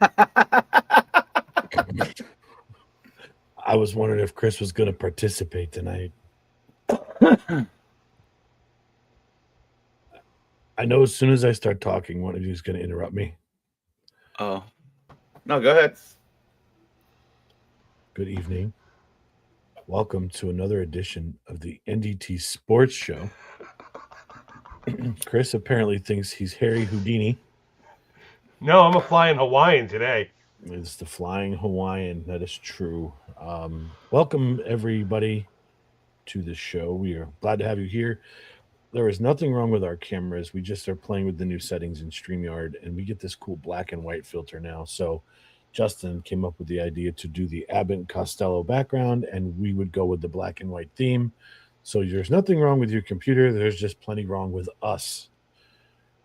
I was wondering if Chris was going to participate tonight. I know as soon as I start talking, one of you is going to interrupt me. Oh, no, go ahead. Good evening. Welcome to another edition of the NDT Sports Show. Chris apparently thinks he's Harry Houdini. No, I'm a flying Hawaiian today. It's the flying Hawaiian. That is true. Welcome, everybody, to the show. We are glad to have you here. There is nothing wrong with our cameras. We just are playing with the new settings in StreamYard, and we get this cool black and white filter now. So Justin came up with the idea to do the Abbott and Costello background, and we would go with the black and white theme. So there's nothing wrong with your computer. There's just plenty wrong with us.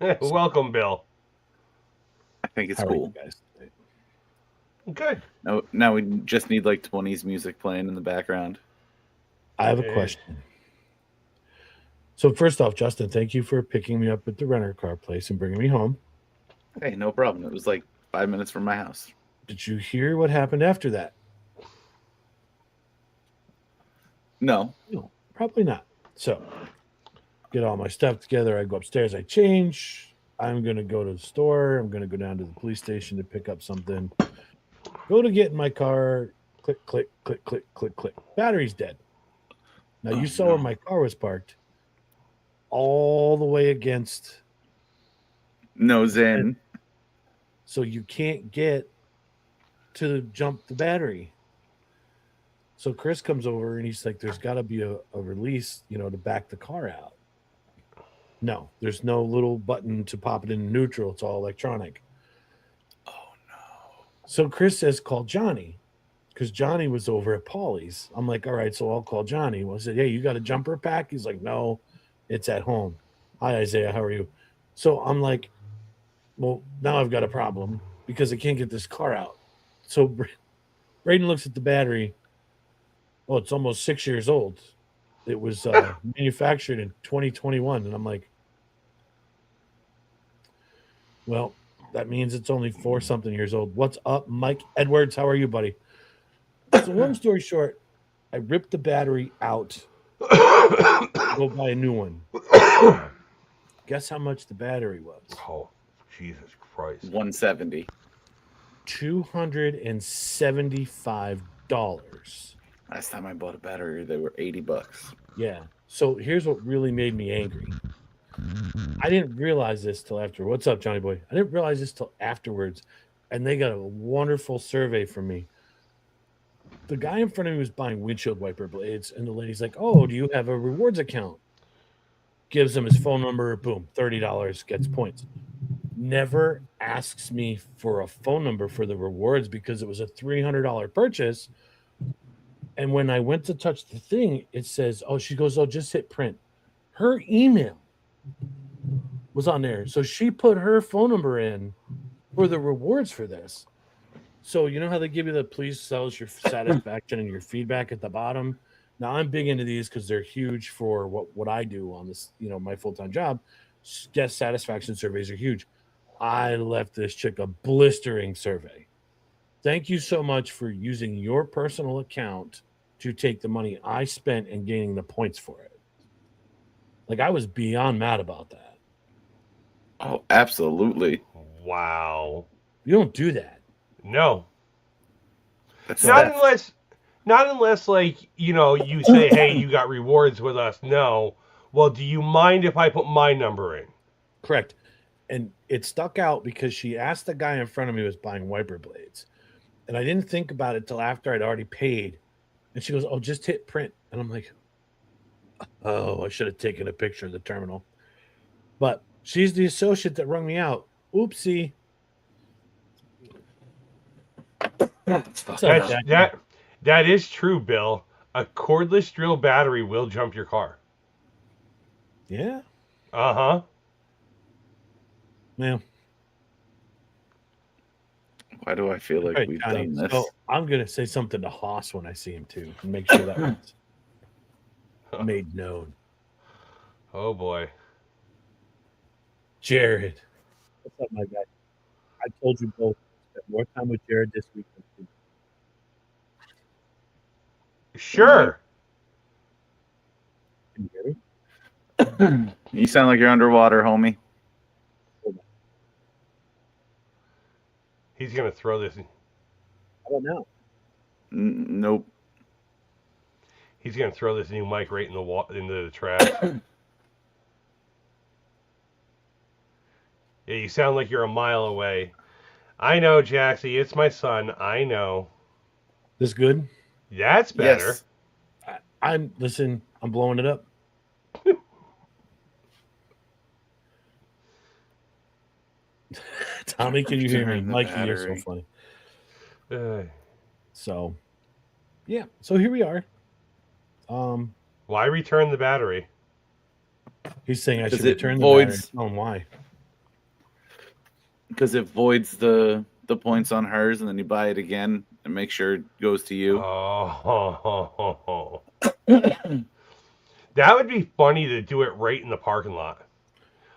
So, Welcome, Bill. I think it's how are cool. you guys today? Good. Now we just need like 20s music playing in the background. I have a question. So first off, Justin, thank you for picking me up at the renter car place and bringing me home. Hey, no problem. It was like 5 minutes from my house. Did you hear what happened after that? No. No, probably not. So, get all my stuff together. I go upstairs. I change. I'm going to go to the store. I'm going to go down to the police station to pick up something. Go to get in my car. Click, click, click, click, click, click. Battery's dead. Now, you saw where my car was parked. All the way against. Nose in. So you can't get to jump the battery. So Chris comes over and he's like, there's got to be a release, to back the car out. No, there's no little button to pop it in neutral. It's all electronic. Oh, no. So Chris says, call Johnny, because Johnny was over at Paulie's. I'm like, all right, so I'll call Johnny. Well, I said, hey, you got a jumper pack? He's like, no, it's at home. Hi, Isaiah, how are you? So I'm like, well, now I've got a problem because I can't get this car out. So Braden looks at the battery. Oh, it's almost 6 years old. It was manufactured in 2021. And I'm like, well, that means it's only 4-something years old. What's up, Mike Edwards? How are you, buddy? So long story short, I ripped the battery out. Go buy a new one. Guess how much the battery was? Oh, Jesus Christ. 170. $275. Last time I bought a battery, they were $80. Yeah. So here's what really made me angry. I didn't realize this till after. What's up, Johnny Boy? I didn't realize this till afterwards. And they got a wonderful survey from me. The guy in front of me was buying windshield wiper blades, and the lady's like, oh, do you have a rewards account? Gives him his phone number, boom, $30, gets points. Never asks me for a phone number for the rewards because it was a $300 purchase. And when I went to touch the thing, it says, oh, she goes, oh, just hit print. Her email was on there. So she put her phone number in for the rewards for this. So you know how they give you the please tell us your satisfaction and your feedback at the bottom? Now I'm big into these because they're huge for what I do on this, my full-time job. Guest satisfaction surveys are huge. I left this chick a blistering survey. Thank you so much for using your personal account to take the money I spent and gaining the points for it. Like, I was beyond mad about that. Oh, absolutely. Wow. You don't do that. No. That's Not theft. unless like, you say, hey, you got rewards with us. No. Well, do you mind if I put my number in? Correct. And it stuck out because she asked the guy in front of me who was buying wiper blades. And I didn't think about it till after I'd already paid. And she goes, oh, just hit print. And I'm like, oh, I should have taken a picture of the terminal. But she's the associate that rung me out. Oopsie. That is true, Bill. A cordless drill battery will jump your car. Yeah. Uh-huh. Yeah. Why do I feel like Right, we've Johnny. done this? So I'm going to say something to Haas when I see him, too, and make sure that was made known. Oh, boy. Jared. What's up, my guy? I told you both Spent more time with Jared this week. Sure. Can you hear me? You sound like you're underwater, homie. He's gonna throw this. How about now? Nope. He's gonna throw this new mic right into the trash. Yeah, you sound like you're a mile away. I know, Jaxie. It's my son. I know. This good? That's better. Yes. I'm blowing it up. Tommy, can you hear me? Turn the Mikey, you're so battery. funny. So, yeah. So here we are. Why return the battery? He's saying I should it return the voids- battery. Tell him why. Because it voids the points on hers, and then you buy it again and make sure it goes to you. Oh, that would be funny to do it right in the parking lot.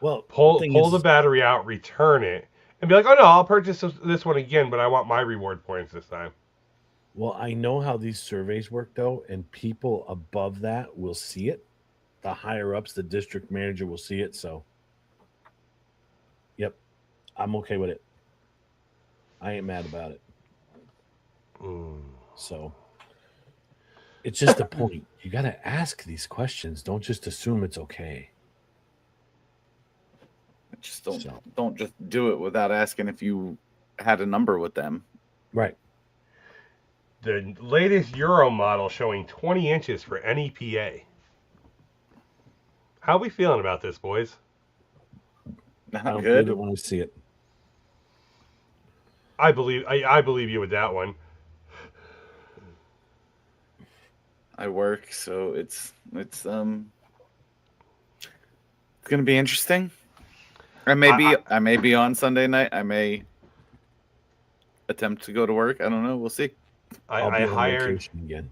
Well, Pull the battery out, return it, and be like, "Oh no, I'll purchase this one again, but I want my reward points this time." Well, I know how these surveys work though, and people above that will see it. The higher ups, the district manager will see it. So, yep, I'm okay with it. I ain't mad about it. So, it's just the point. You got to ask these questions. Don't just assume it's okay. Just don't just do it without asking if you had a number with them. Right. The latest Euro model showing 20 inches for NEPA. How are we feeling about this, boys? Not I'll good. believe it when I see it. I believe you with that one. I work, so it's gonna be interesting. I may be on Sunday night. I may attempt to go to work. I don't know. We'll see. I hired again.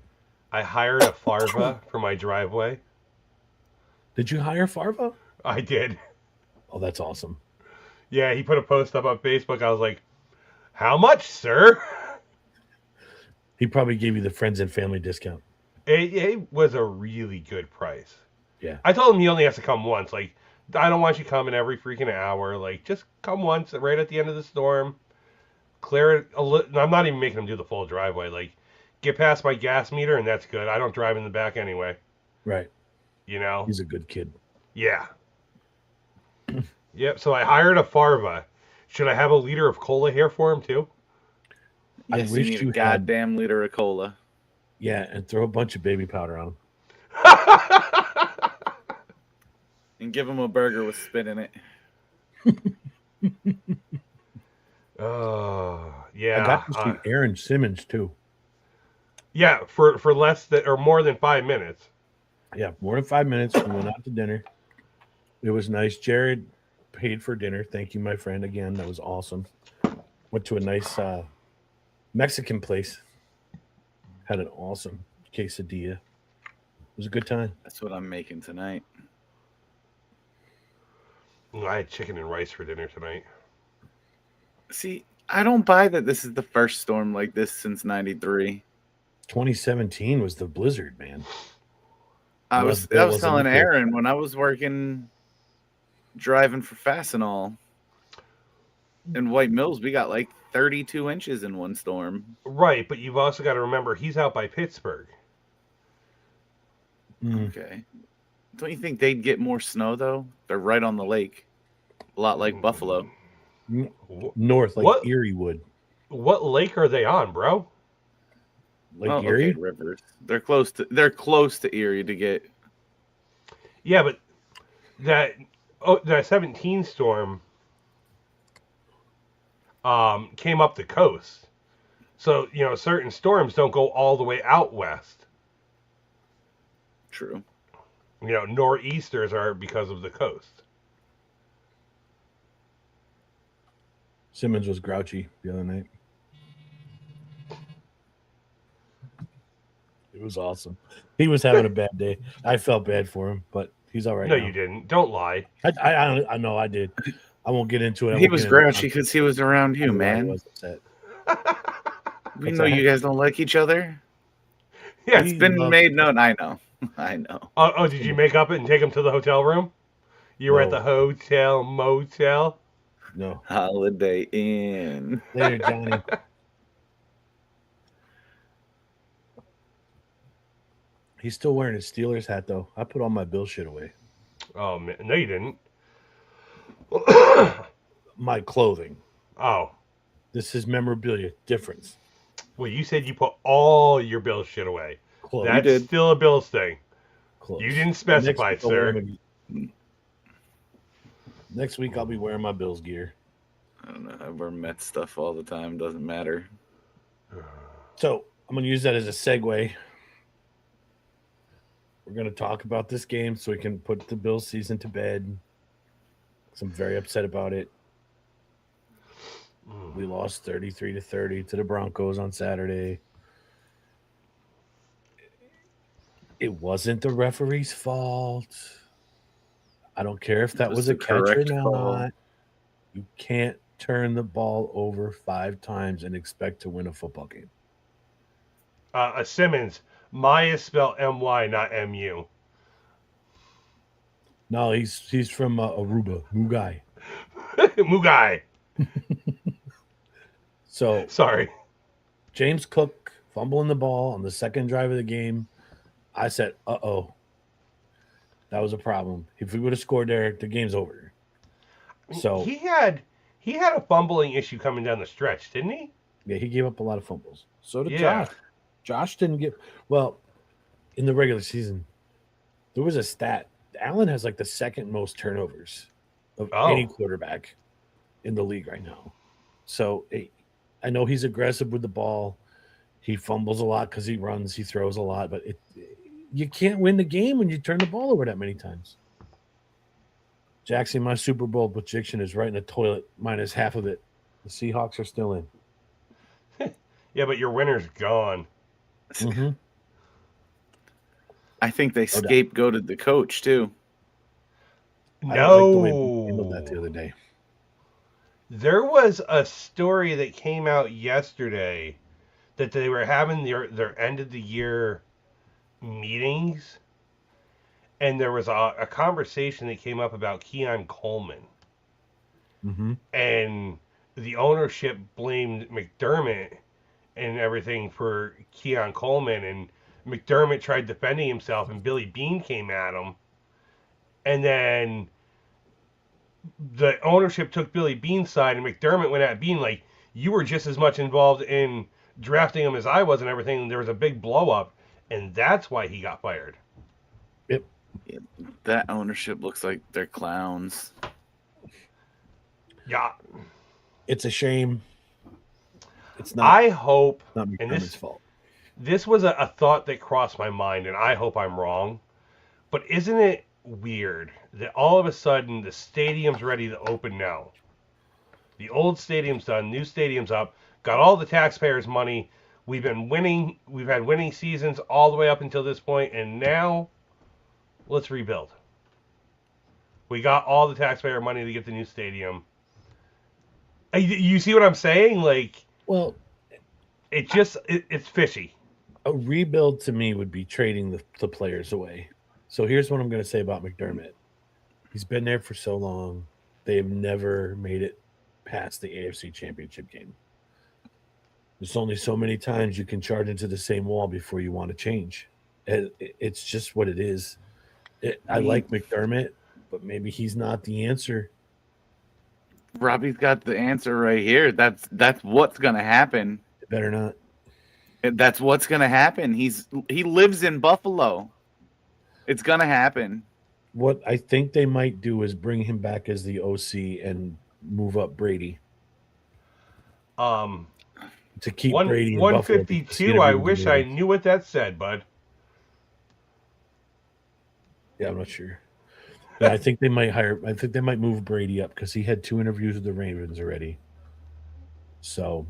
I hired a Farva for my driveway. Did you hire Farva? I did. Oh, that's awesome. Yeah, he put a post up on Facebook. I was like, "How much, sir?" He probably gave you the friends and family discount. It was a really good price. Yeah. I told him he only has to come once. Like, I don't want you coming every freaking hour. Like, just come once, right at the end of the storm. Clear it a little. I'm not even making him do the full driveway. Like, get past my gas meter, and that's good. I don't drive in the back anyway. Right. You know? He's a good kid. Yeah. Yep. So I hired a Farva. Should I have a liter of cola here for him too? Yes, I wish you need you a goddamn liter of cola. Yeah, and throw a bunch of baby powder on him. And give him a burger with spit in it. Yeah. I got to see Aaron Simmons too. Yeah, for less than or more than 5 minutes. Yeah, more than 5 minutes. We went out to dinner. It was nice. Jared paid for dinner. Thank you, my friend. Again, that was awesome. Went to a nice Mexican place. Had an awesome quesadilla. It was a good time. That's what I'm making tonight. I had chicken and rice for dinner tonight. See, I don't buy that this is the first storm like this since '93. 2017 was the blizzard, man. I was telling Aaron when I was driving for Fastenal in White Mills, we got like 32 inches in one storm. Right, but you've also got to remember he's out by Pittsburgh. Okay. Don't you think they'd get more snow though? They're right on the lake. A lot like Buffalo. North, like Erie would. What lake are they on, bro? Like Erie? Okay, rivers. They're close to Erie to get. Yeah, but that 17 storm came up the coast. So, certain storms don't go all the way out west. True. Nor'easters are because of the coast. Simmons was grouchy the other night. It was awesome. He was having a bad day. I felt bad for him, but he's all right. No, you didn't. Don't lie. I know I did. I won't get into it. He was grouchy because he was around you, man. I was upset. We know you guys don't like each other. Yeah. It's been made known. I know. I know. Oh, did you make up it and take him to the hotel room? You were at the hotel motel. No. Holiday Inn. Later, Johnny. He's still wearing his Steelers hat, though. I put all my Bill shit away. Oh man, no, you didn't. My clothing. Oh, This is memorabilia. Difference. well, you said you put all your Bill shit away. Clothes. That's did. still a Bills thing. Clothes. You didn't specify, Next week, I'll wear sir. Next week, I'll be wearing my Bills gear. I don't know. I wear Met stuff all the time. Doesn't matter. So I'm going to use that as a segue. We're going to talk about this game so we can put the Bills season to bed. 'Cause I'm very upset about it. We lost 33-30 to the Broncos on Saturday. It wasn't the referee's fault. I don't care if that was a the catch or correct not. call. You can't turn the ball over 5 times and expect to win a football game. A Simmons. My is spelled M-Y, not M-U. No, he's from Aruba, Mugai. Mugai. So Sorry. James Cook fumbling the ball on the second drive of the game. I said, uh-oh. That was a problem. If we would have scored there, the game's over. So he had a fumbling issue coming down the stretch, didn't he? yeah, he gave up a lot of fumbles. So did Yeah. Josh. Josh didn't get in the regular season. There was a stat. Allen has like the second most turnovers of any quarterback in the league right now. So I know he's aggressive with the ball. He fumbles a lot because he runs, he throws a lot, but you can't win the game when you turn the ball over that many times. Jackson, my Super Bowl prediction is right in the toilet, minus half of it. The Seahawks are still in. Yeah, but your winner's gone. Mm-hmm. I think they scapegoated the coach too. I don't like the way we handled that the No. other day. There was a story that came out yesterday that they were having their end of the year meetings, and there was a conversation that came up about Keon Coleman. Mm-hmm. And the ownership blamed McDermott and everything for Keon Coleman, and McDermott tried defending himself, and Billy Beane came at him, and then the ownership took Billy Beane's side, and McDermott went at Beane like, you were just as much involved in drafting him as I was and everything, and there was a big blow up, and that's why he got fired. Yep. That ownership looks like they're clowns. Yeah. It's a shame. It's not. I hope, not and McDermott's fault. this was a thought that crossed my mind, and I hope I'm wrong, but isn't it weird that all of a sudden the stadium's ready to open now? The old stadium's done, new stadium's up, got all the taxpayers' money. We've been winning. We've had winning seasons all the way up until this point, and now let's rebuild. We got all the taxpayer money to get the new stadium. You see what I'm saying? Like, Well, it's fishy. a rebuild to me would be trading the players away. So here's what I'm going to say about McDermott. He's been there for so long. They've never made it past the AFC Championship game. There's only so many times you can charge into the same wall before you want to change. It's just what it is. I like McDermott, but maybe he's not the answer. Robbie's got the answer right here. That's what's gonna happen. It better not. That's what's gonna happen. He lives in Buffalo. It's gonna happen. What I think they might do is bring him back as the OC and move up Brady to keep Brady in Buffalo. 152. I wish I knew what that said, bud. Yeah, I'm not sure. Yeah, I think they might move Brady up because he had 2 interviews with the Ravens already. So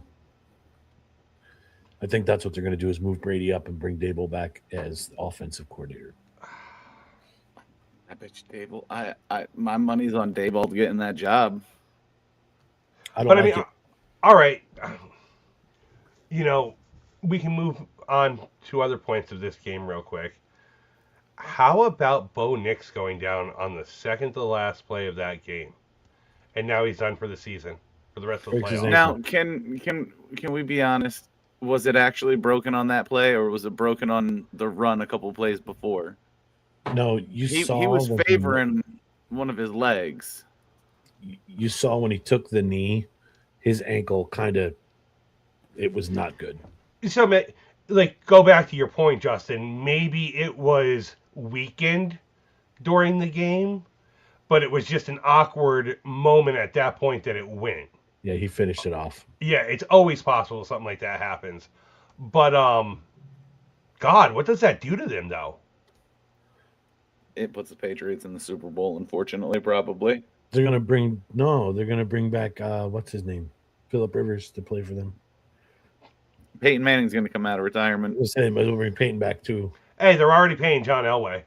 I think that's what they're going to do is move Brady up and bring Dable back as offensive coordinator. I bet you Dable. My money's on Dable getting that job. I don't like it. All right. You know, we can move on to other points of this game real quick. How about Bo Nix going down on the second to last play of that game, and now he's done for the season, for the rest of the Breaks his playoffs? ankle. Now, can we be honest? Was it actually broken on that play, or was it broken on the run a couple plays before? No, you He saw was when favoring one of his legs. you saw when he took the knee, his ankle kind of it was not good. So, like, go back to your point, Justin. Maybe it was weakened during the game, but it was just an awkward moment at that point that it went. Yeah, he finished it off. Yeah, it's always possible something like that happens. But God, what does that do to them though? It puts the Patriots in the Super Bowl, unfortunately, probably. They're gonna bring back what's his name? Philip Rivers to play for them. Peyton Manning's going to come out of retirement. We'll say they'll bring Peyton back too. Hey, they're already paying John Elway.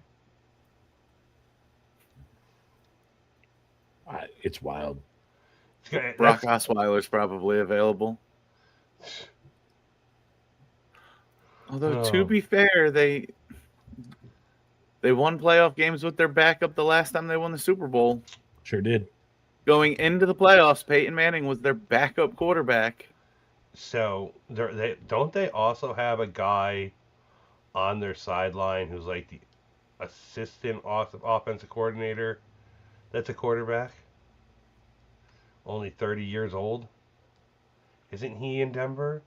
It's wild. Brock Osweiler's probably available. Although, to be fair, they won playoff games with their backup the last time they won the Super Bowl. Sure did. Going into the playoffs, Peyton Manning was their backup quarterback. So don't they also have a guy on their sideline who's like the assistant offensive coordinator that's a quarterback? Only 30 years old? Isn't he in Denver?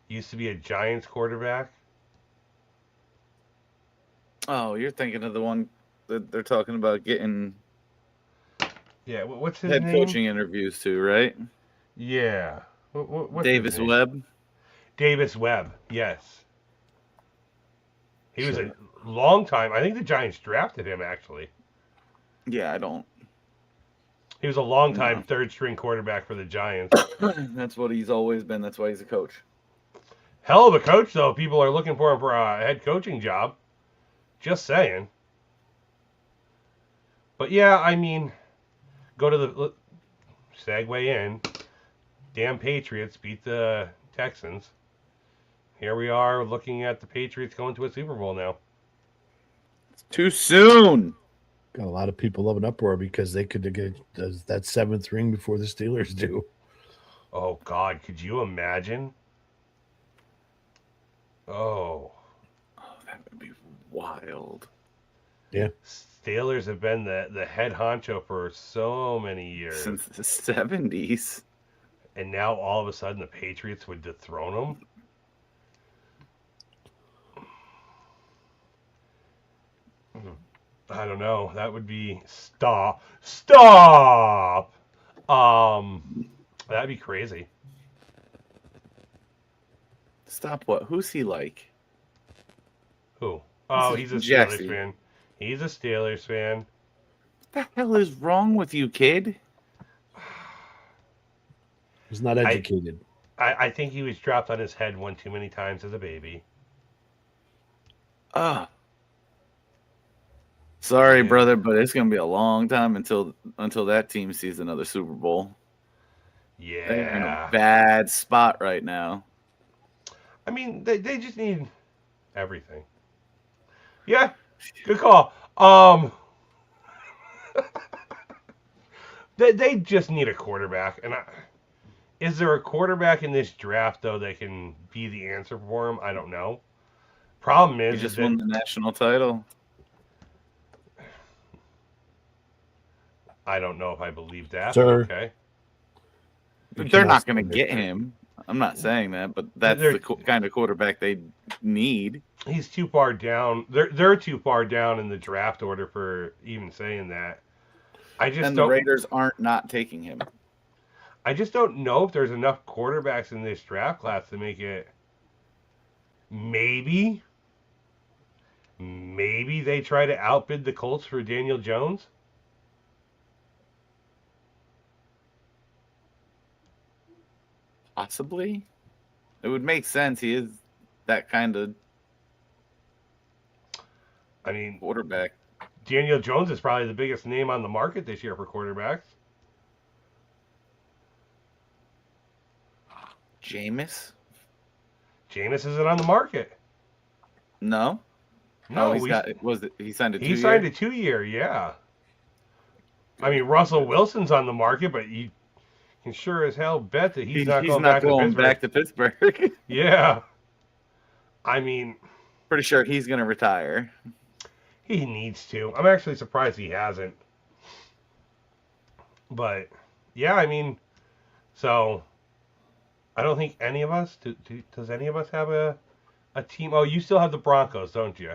Used to be a Giants quarterback. Oh, you're thinking of the one that they're talking about getting Yeah, what's his head name? coaching interviews to, right? Yeah. What's Davis his name? Webb. Davis Webb, yes. He was a long time. I think the Giants drafted him, actually. Yeah, I don't. He was a long time third string quarterback for the Giants. That's what he's always been. That's why he's a coach. Hell of a coach, though. People are looking for him for a head coaching job. Just saying. But yeah, I mean, go to the segue in. Damn Patriots beat the Texans. Here we are looking at the Patriots going to a Super Bowl now. It's too soon. Got a lot of people up in uproar because they could get that seventh ring before the Steelers do. Oh, God. Could you imagine? Oh, that would be wild. Yeah. Steelers have been the head honcho for so many years. Since the 70s. And now all of a sudden the Patriots would dethrone them? I don't know. That would be stop. That'd be crazy. Stop what? Who's he like? Who? Oh, he's a Steelers Jesse. fan. He's a Steelers fan. What the hell is wrong with you, kid? He's not educated. I think he was dropped on his head one too many times as a baby. Sorry, brother, but it's gonna be a long time until that team sees another Super Bowl. Yeah. They're in a bad spot right now. I mean, they just need everything. Yeah, good call. They just need a quarterback, and is there a quarterback in this draft though that can be the answer for him? I don't know. Problem is, He just won the national title. I don't know if I believe that. Sir. Okay. They're not going to get him. I'm not saying that, but that's the kind of quarterback they need. He's too far down. They're too far down in the draft order for even saying that. The Raiders aren't not taking him. I just don't know if there's enough quarterbacks in this draft class to make it. Maybe they try to outbid the Colts for Daniel Jones. Possibly. It would make sense. He is that kind of quarterback. Daniel Jones is probably the biggest name on the market this year for quarterbacks. Jameis? Jameis isn't on the market. No. No, he signed a 2-year? He signed a 2-year, yeah. I mean, Russell Wilson's on the market, but you can sure as hell bet that he's not going back to Pittsburgh. Back to Pittsburgh. Yeah. I mean, pretty sure he's going to retire. He needs to. I'm actually surprised he hasn't. But, yeah, I mean, so I don't think any of us, does any of us have a team? Oh, you still have the Broncos, don't you,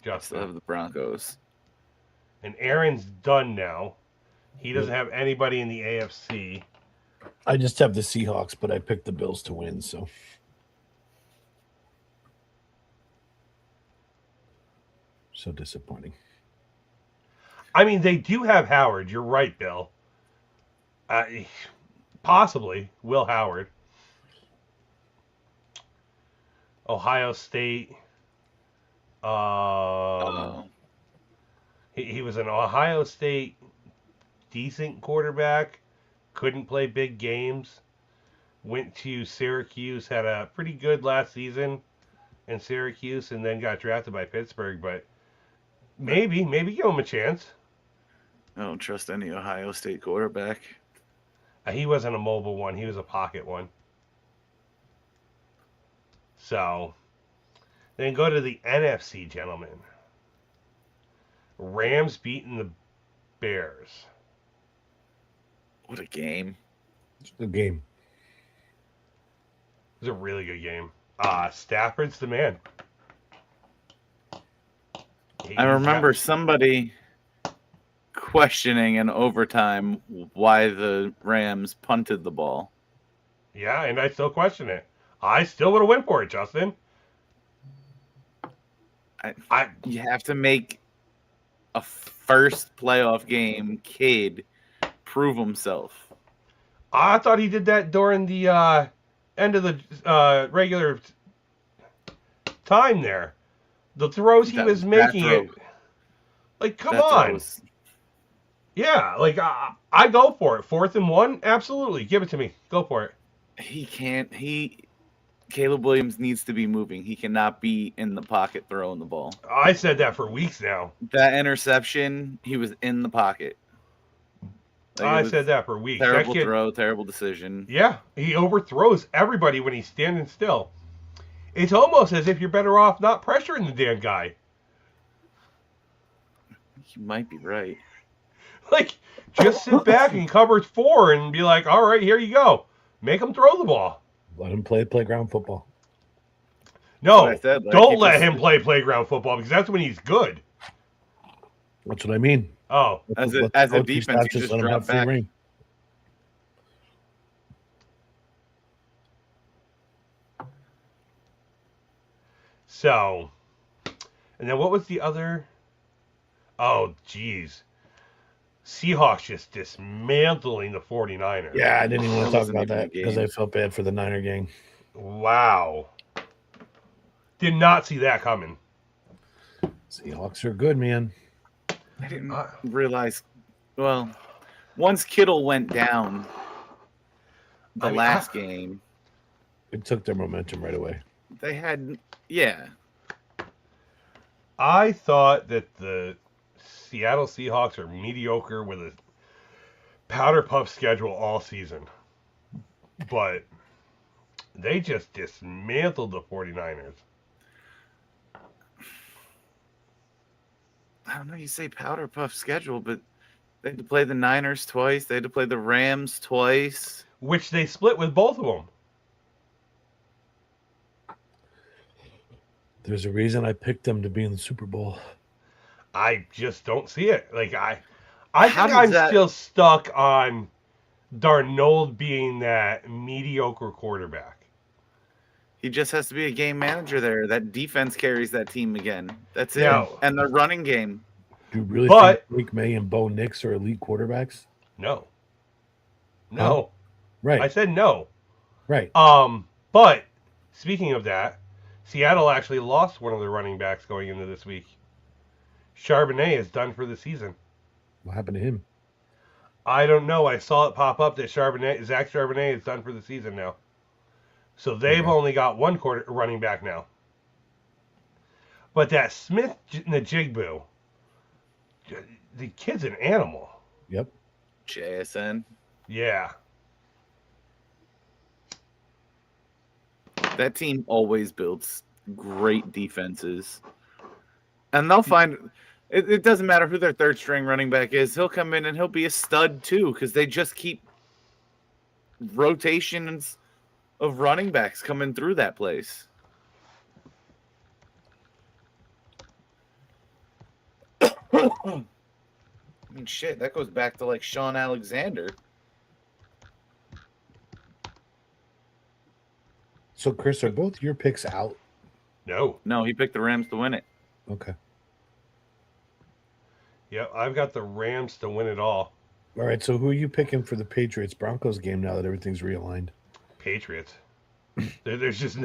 Justin? I still have the Broncos. And Aaron's done now. He doesn't have anybody in the AFC. I just have the Seahawks, but I picked the Bills to win, so. So disappointing. I mean, they do have Howard. You're right, Bill. Possibly Will Howard. Ohio State. He was an Ohio State decent quarterback. Couldn't play big games. Went to Syracuse. Had a pretty good last season in Syracuse, and then got drafted by Pittsburgh. But maybe give him a chance. I don't trust any Ohio State quarterback. He wasn't a mobile one. He was a pocket one. So, then go to the NFC, gentlemen. Rams beating the Bears. What a game. It's a good game. It was a really good game. Stafford's the man. I remember somebody questioning in overtime why the Rams punted the ball. Yeah, and I still question it. I still would have went for it, Justin. You have to make a first playoff game kid prove himself. I thought he did that during the end of the regular time there. The throws he was making it. Like, come on. Yeah, like, I go for it. 4th and 1? Absolutely. Give it to me. Go for it. Caleb Williams needs to be moving. He cannot be in the pocket throwing the ball. I said that for weeks now. That interception, he was in the pocket. I said that for weeks. Terrible throw, terrible decision. Yeah, he overthrows everybody when he's standing still. It's almost as if you're better off not pressuring the damn guy. You might be right. Like, just sit back and cover 4 and be like, all right, here you go. Make him throw the ball. Let him play playground football. No, don't let him play playground football because that's when he's good. That's what I mean. Oh. As a defense, you just drop back. Ring. So, and then what was the other? Oh, geez. Seahawks just dismantling the 49ers. Yeah, I didn't even want to talk about that because I felt bad for the Niner gang. Wow. Did not see that coming. Seahawks are good, man. I didn't realize. Well, once Kittle went down the last game, it took their momentum right away. They had, yeah. I thought that the Seattle Seahawks are mediocre with a powder puff schedule all season. But they just dismantled the 49ers. I don't know, you say powder puff schedule, but they had to play the Niners twice. They had to play the Rams twice. Which they split with both of them. There's a reason I picked them to be in the Super Bowl. I just don't see it. Like, I think I'm still stuck on Darnold being that mediocre quarterback. He just has to be a game manager there. That defense carries that team again. That's it. No. And the running game. Do you really think Drake May and Bo Nix are elite quarterbacks? No. No. Right. I said no. Right. But speaking of that, Seattle actually lost one of their running backs going into this week. Charbonnet is done for the season. What happened to him? I don't know. I saw it pop up that Zach Charbonnet is done for the season now. So they've Okay. only got one quarter running back now. But that Smith Najigbu, the kid's an animal. Yep. JSN. Yeah. That team always builds great defenses. And they'll find it doesn't matter who their third string running back is. He'll come in and he'll be a stud too because they just keep rotations of running backs coming through that place. I mean, shit, that goes back to like Sean Alexander. So, Chris, are both your picks out? No. No, he picked the Rams to win it. Okay. Yep, I've got the Rams to win it all. All right. So, who are you picking for the Patriots Broncos game now that everything's realigned? Patriots. There's just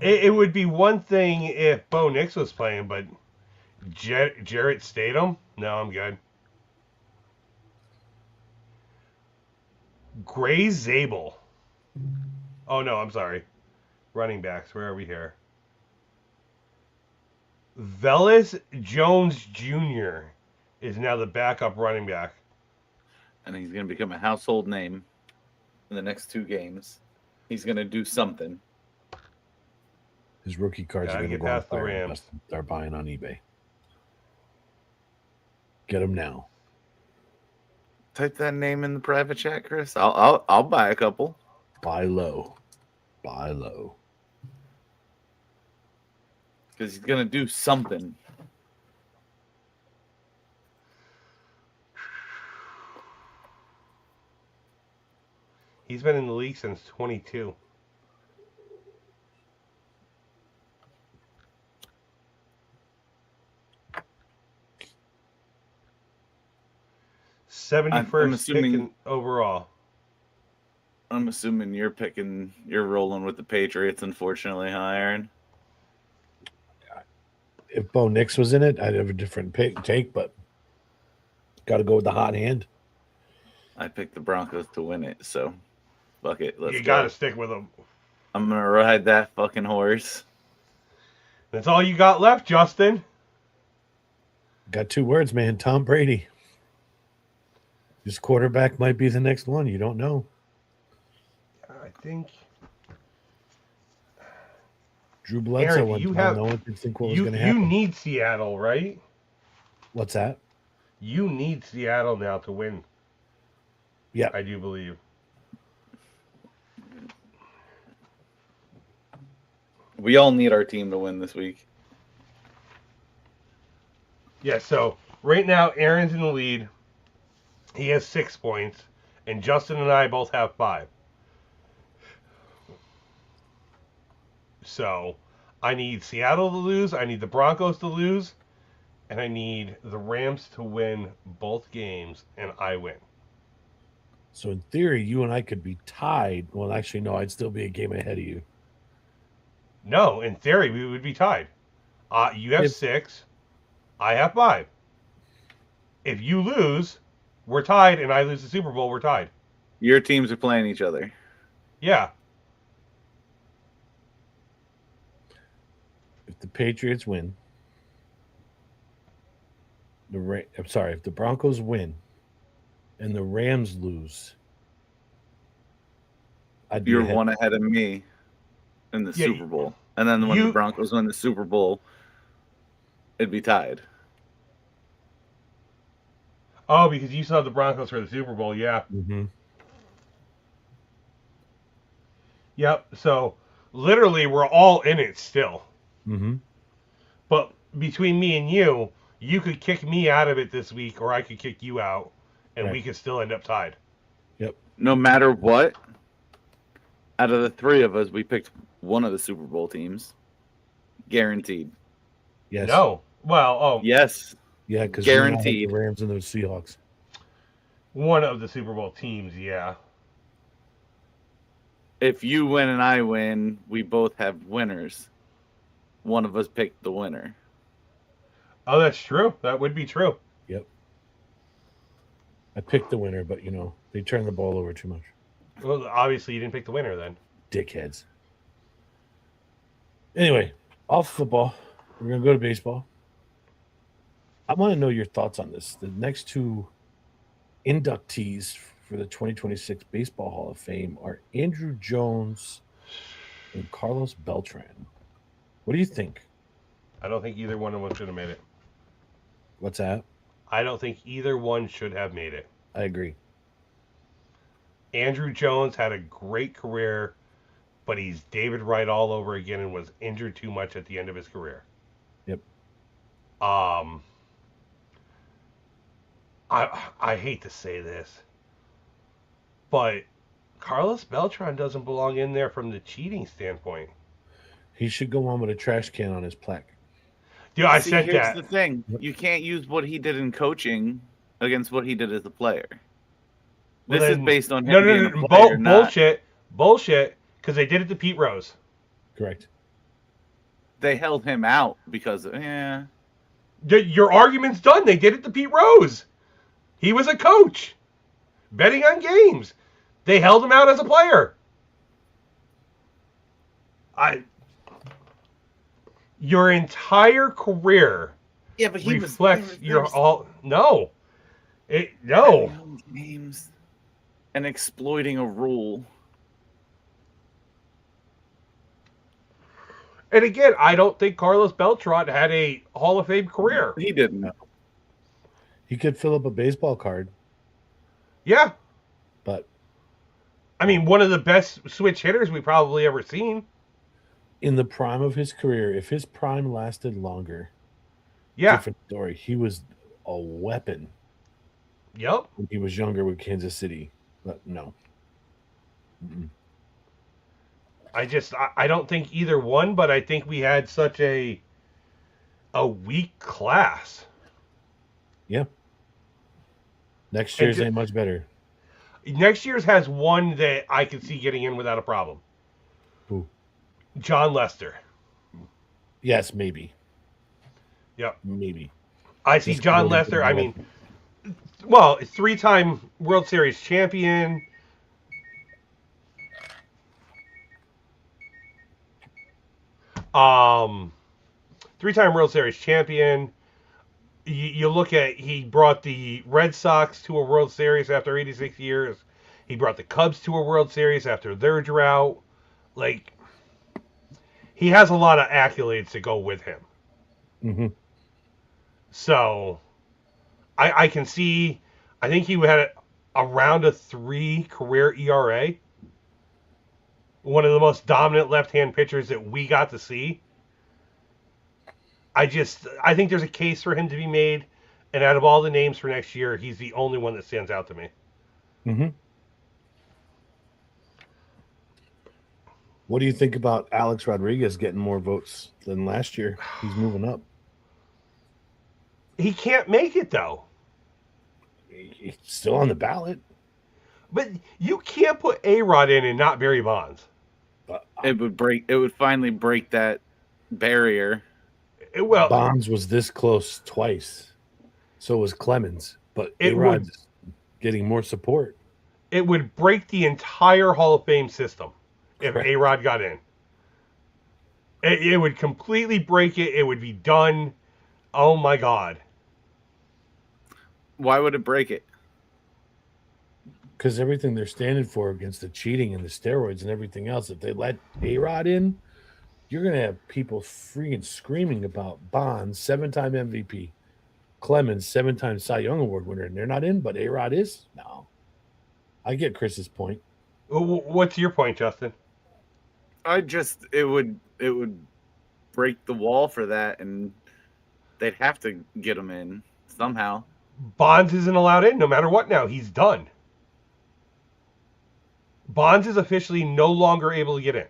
it would be one thing if Bo Nix was playing, but Jarrett Stidham? No, I'm good. Gray Zabel. Oh no, I'm sorry. Running backs. Where are we here? Velus Jones Jr. is now the backup running back. And he's going to become a household name in the next 2 games. He's going to do something. His rookie cards Gotta are going to get go on past the fire. Rams. They're buying on eBay. Get them now. Type that name in the private chat, Chris. I'll buy a couple. Buy low. Buy low. Because he's going to do something. He's been in the league since 22. I'm 71st assuming- pick in overall. I'm assuming you're rolling with the Patriots, unfortunately, huh, Aaron? If Bo Nix was in it, I'd have a different take, but got to go with the hot hand. I picked the Broncos to win it, so fuck it. Let's You go. gotta stick with him. I'm going to ride that fucking horse. That's all you got left, Justin. Got 2 words, man. Tom Brady. This quarterback might be the next one. You don't know. I think Drew Bledsoe Aaron, one you time. have- No one could think what was you going to happen. need Seattle, right? What's that? You need Seattle now to win. Yeah. I do believe. We all need our team to win this week. Yeah, so right now Aaron's in the lead. He has 6 points, and Justin and I both have 5. So I need Seattle to lose, I need the Broncos to lose, and I need the Rams to win both games, and I win. So in theory, you and I could be tied. Well, actually, no, I'd still be a game ahead of you. No, in theory, we would be tied. You have If- 6, I have 5. If you lose, we're tied, and I lose the Super Bowl, we're tied. Your teams are playing each other. Yeah. If the Patriots win, if the Broncos win, and the Rams lose, I'd be You're ahead. one ahead of me in the Yeah, Super Bowl. And then when the Broncos win the Super Bowl, it'd be tied. Oh, because you still have the Broncos for the Super Bowl, yeah. Mm-hmm. Yep. So literally, we're all in it still. Mm-hmm. But between me and you, you could kick me out of it this week, or I could kick you out, and Right. we could still end up tied. No matter what, out of the 3 of us, we picked one of the Super Bowl teams. Guaranteed. Yes. No. Well, Yes. Yeah, because Guaranteed. the Rams and the Seahawks. one of the Super Bowl teams, yeah. If you win and I win, we both have winners. One of us picked the winner. Oh, that's true. That would be true. I picked the winner, but they turned the ball over too much. Well, obviously you didn't pick the winner then. Dickheads. Anyway, off football, we're gonna go to baseball. I want to know your thoughts on this. The next two inductees for the 2026 Baseball Hall of Fame are Andrew Jones and Carlos Beltran. What do you think? I don't think either one of them should have made it. What's that? I don't think either one should have made it. I agree. Andrew Jones had a great career, but he's David Wright all over again and was injured too much at the end of his career. Yep. I hate to say this, but Carlos Beltran doesn't belong in there from the cheating standpoint. He should go on with a trash can on his plaque. Dude, I See, said here's that. the thing: you can't use what he did in coaching against what he did as a player. Well, This is then- based on him being a no, player, not bullshit, because they did it to Pete Rose. Correct. they held him out because Your argument's done. They did it to Pete Rose. He was a coach, betting on games. They held him out as a player. Your entire career yeah, but he reflects was your all. No, no. games and exploiting a rule. And again, I don't think Carlos Beltran had a Hall of Fame career. He didn't. He could fill up a baseball card, Yeah, but I mean, one of the best switch hitters we probably ever seen. in the prime of his career, if his prime lasted longer, Yeah, different story. He was a weapon yep. when he was younger with Kansas City, but no. Mm-mm. I don't think either one, but I think we had such a weak class. Yeah. Next And year's ju- ain't much better. Next year's has one that I could see getting in without a problem. Who? John Lester. Yes, maybe. Yep. Maybe. I see Just John really Lester. good I mean, well, 3-time World Series champion. Um, 3-time World Series champion. You look at, he brought the Red Sox to a World Series after 86 years. He brought the Cubs to a World Series after their drought. Like, he has a lot of accolades to go with him. Mm-hmm. So, I can see, I think he had around a 3 career ERA. One of the most dominant left-hand pitchers that we got to see. I think there's a case for him to be made, and out of all the names for next year, he's the only one that stands out to me. Mm-hmm. What do you think about Alex Rodriguez getting more votes than last year? He's moving up. He can't make it, though. He's still on the ballot. But you can't put A-Rod in and not Barry Bonds. But It would finally break that barrier. Well, Bonds was this close twice. So was Clemens. But It A-Rod's getting more support. it would break the entire Hall of Fame system if Correct. A-Rod got in. It would completely break it. It would be done. Oh, my God. Why would it break it? Because everything they're standing for against the cheating and the steroids and everything else, if they let A-Rod in, you're going to have people freaking screaming about Bonds, 7-time MVP, Clemens, 7-time Cy Young Award winner, and they're not in, but A-Rod is? No. I get Chris's point. What's your point, Justin? It would break the wall for that, and they'd have to get him in somehow. Bonds isn't allowed in no matter what now. He's done. Bonds is officially no longer able to get in.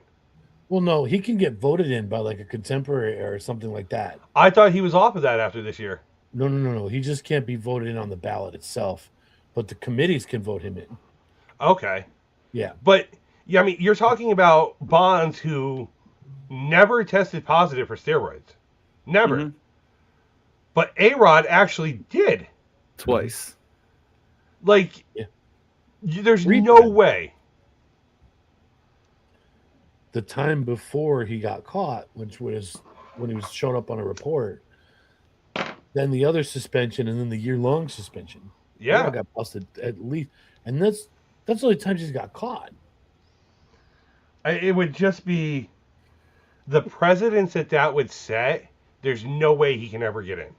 Well, no, he can get voted in by like a contemporary or something like that. I thought he was off of that after this year. No. He just can't be voted in on the ballot itself, but the committees can vote him in. Okay. Yeah. But, yeah, I mean, you're talking about Bonds who never tested positive for steroids. Never. Mhm. But A-Rod actually did. Twice. Like, Yeah. there's Three no times. way. the time before he got caught, which was when he was showing up on a report, then the other suspension, and then the year-long suspension. They all Yeah, got busted at least, and that's the only times he's got caught. it would just be the precedents that would set. There's no way he can ever get in.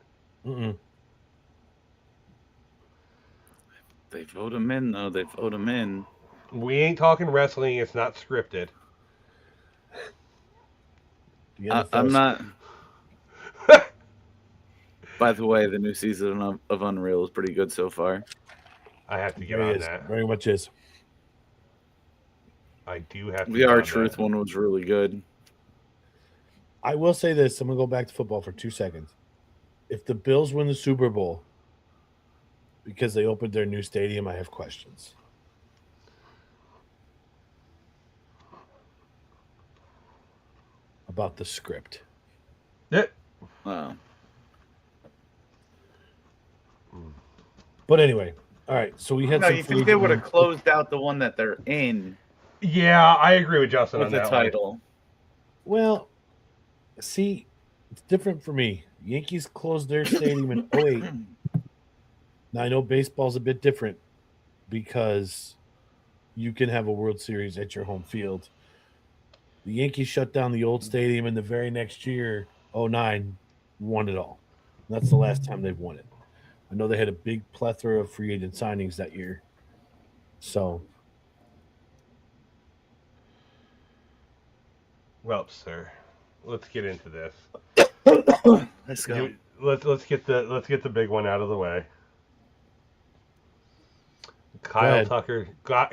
Mm-mm. They vote him in, though. They vote him in. We ain't talking wrestling. It's not scripted. The I'm NFL's not. By the way, the new season of Unreal is pretty good so far. I have to get very on is, that. very much is. I do have to. The get on R-Truth that. one was really good. I will say this. I'm gonna go back to football for 2 seconds. If the Bills win the Super Bowl because they opened their new stadium, I have questions. About the script. Yeah. Wow. But anyway, all right. So we had No, some you free think they would have agent- closed out the one that they're in Yeah, I agree with Justin with on the that one. title? Well, see, it's different for me. Yankees closed their stadium in '08. Now I know baseball's a bit different because you can have a World Series at your home field. The Yankees shut down the old stadium, and the very next year, '09, won it all. That's the last time they've won it. I know they had a big plethora of free agent signings that year. So, Well, sir, let's get into this. Let's go. Let's get the big one out of the way. ahead.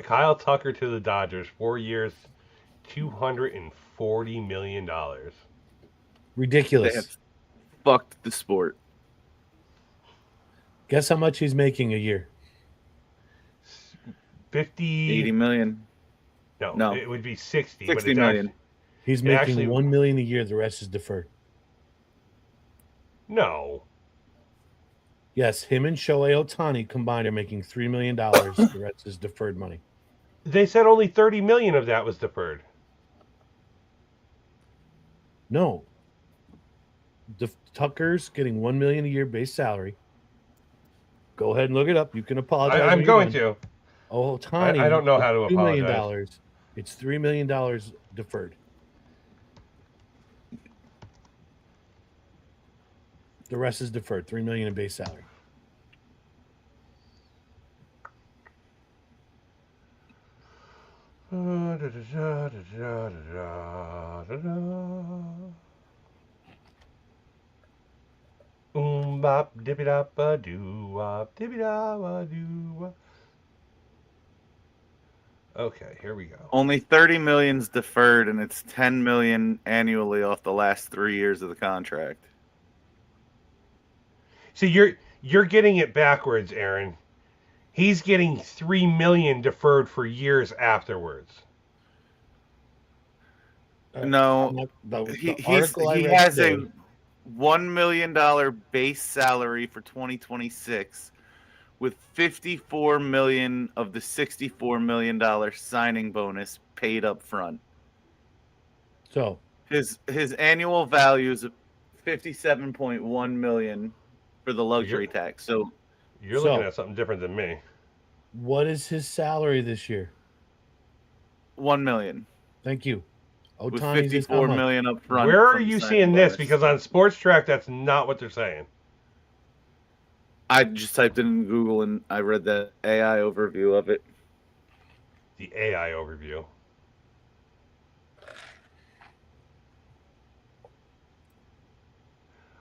Kyle Tucker to the Dodgers, 4 years, $240 million. They ridiculous. have fucked the sport. Guess how much he's making a year? 50. 80 million. No, it would be 60. 60 but it's million. He's It making actually- $1 million a year. The rest is deferred. No. Yes, him and Shohei Ohtani combined are making $3 million. The rest is deferred money. They said only 30 million of that was deferred. No, Tucker's getting $1 million a year base salary. Go ahead and look it up. You can apologize. I'm going to. Oh, Ohtani. I don't know how to $2 million. apologize. It's $3 million deferred. The rest is deferred. $3 million in base salary. Bop dippy dop a doo wop dippy dop a doo wop. Okay, here we go. Only 30 million's deferred, and it's 10 million annually off the last 3 years of the contract. See, you're getting it backwards, Aaron. He's getting 3 million deferred for years afterwards. No, he has a $1 million base salary for 2026, with 54 million of the $64 million signing bonus paid up front. So His annual value is 57.1 million for the luxury tax. So You're looking at something different than me. what is his salary this year? 1 million. Thank you. With Ohtani's is how 54 much? million up front. Where are from the you signing seeing this? bonus. Because on Sports Track, that's not what they're saying. I just typed it in Google and I read the AI overview of it. The AI overview.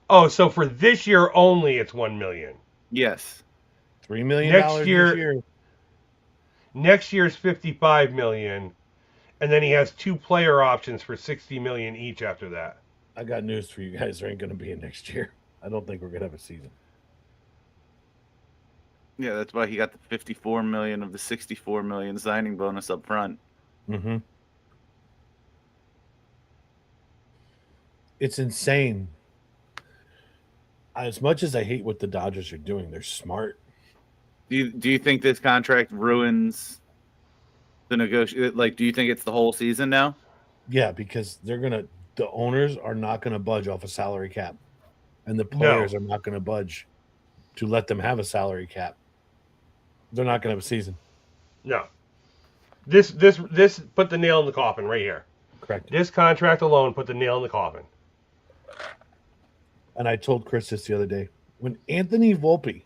Oh, so for this year only, it's 1 million. Yes. $3 million Next this year- year. Next year's 55 million, and then he has 2 player options for 60 million each after that. I got news for you guys. There ain't going to be a next year. I don't think we're going to have a season. Yeah, that's why he got the 54 million of the 64 million signing bonus up front. Mm-hmm. It's insane. As much as I hate what the Dodgers are doing, they're smart. Do you think this contract ruins the negotiation? Like, do you think it's the whole season now? Yeah, because the owners are not gonna budge off a salary cap, and the No, players are not gonna budge to let them have a salary cap. They're not gonna have a season. no. This put the nail in the coffin right here. Correct. This contract alone put the nail in the coffin. And I told Chris this the other day. When Anthony Volpe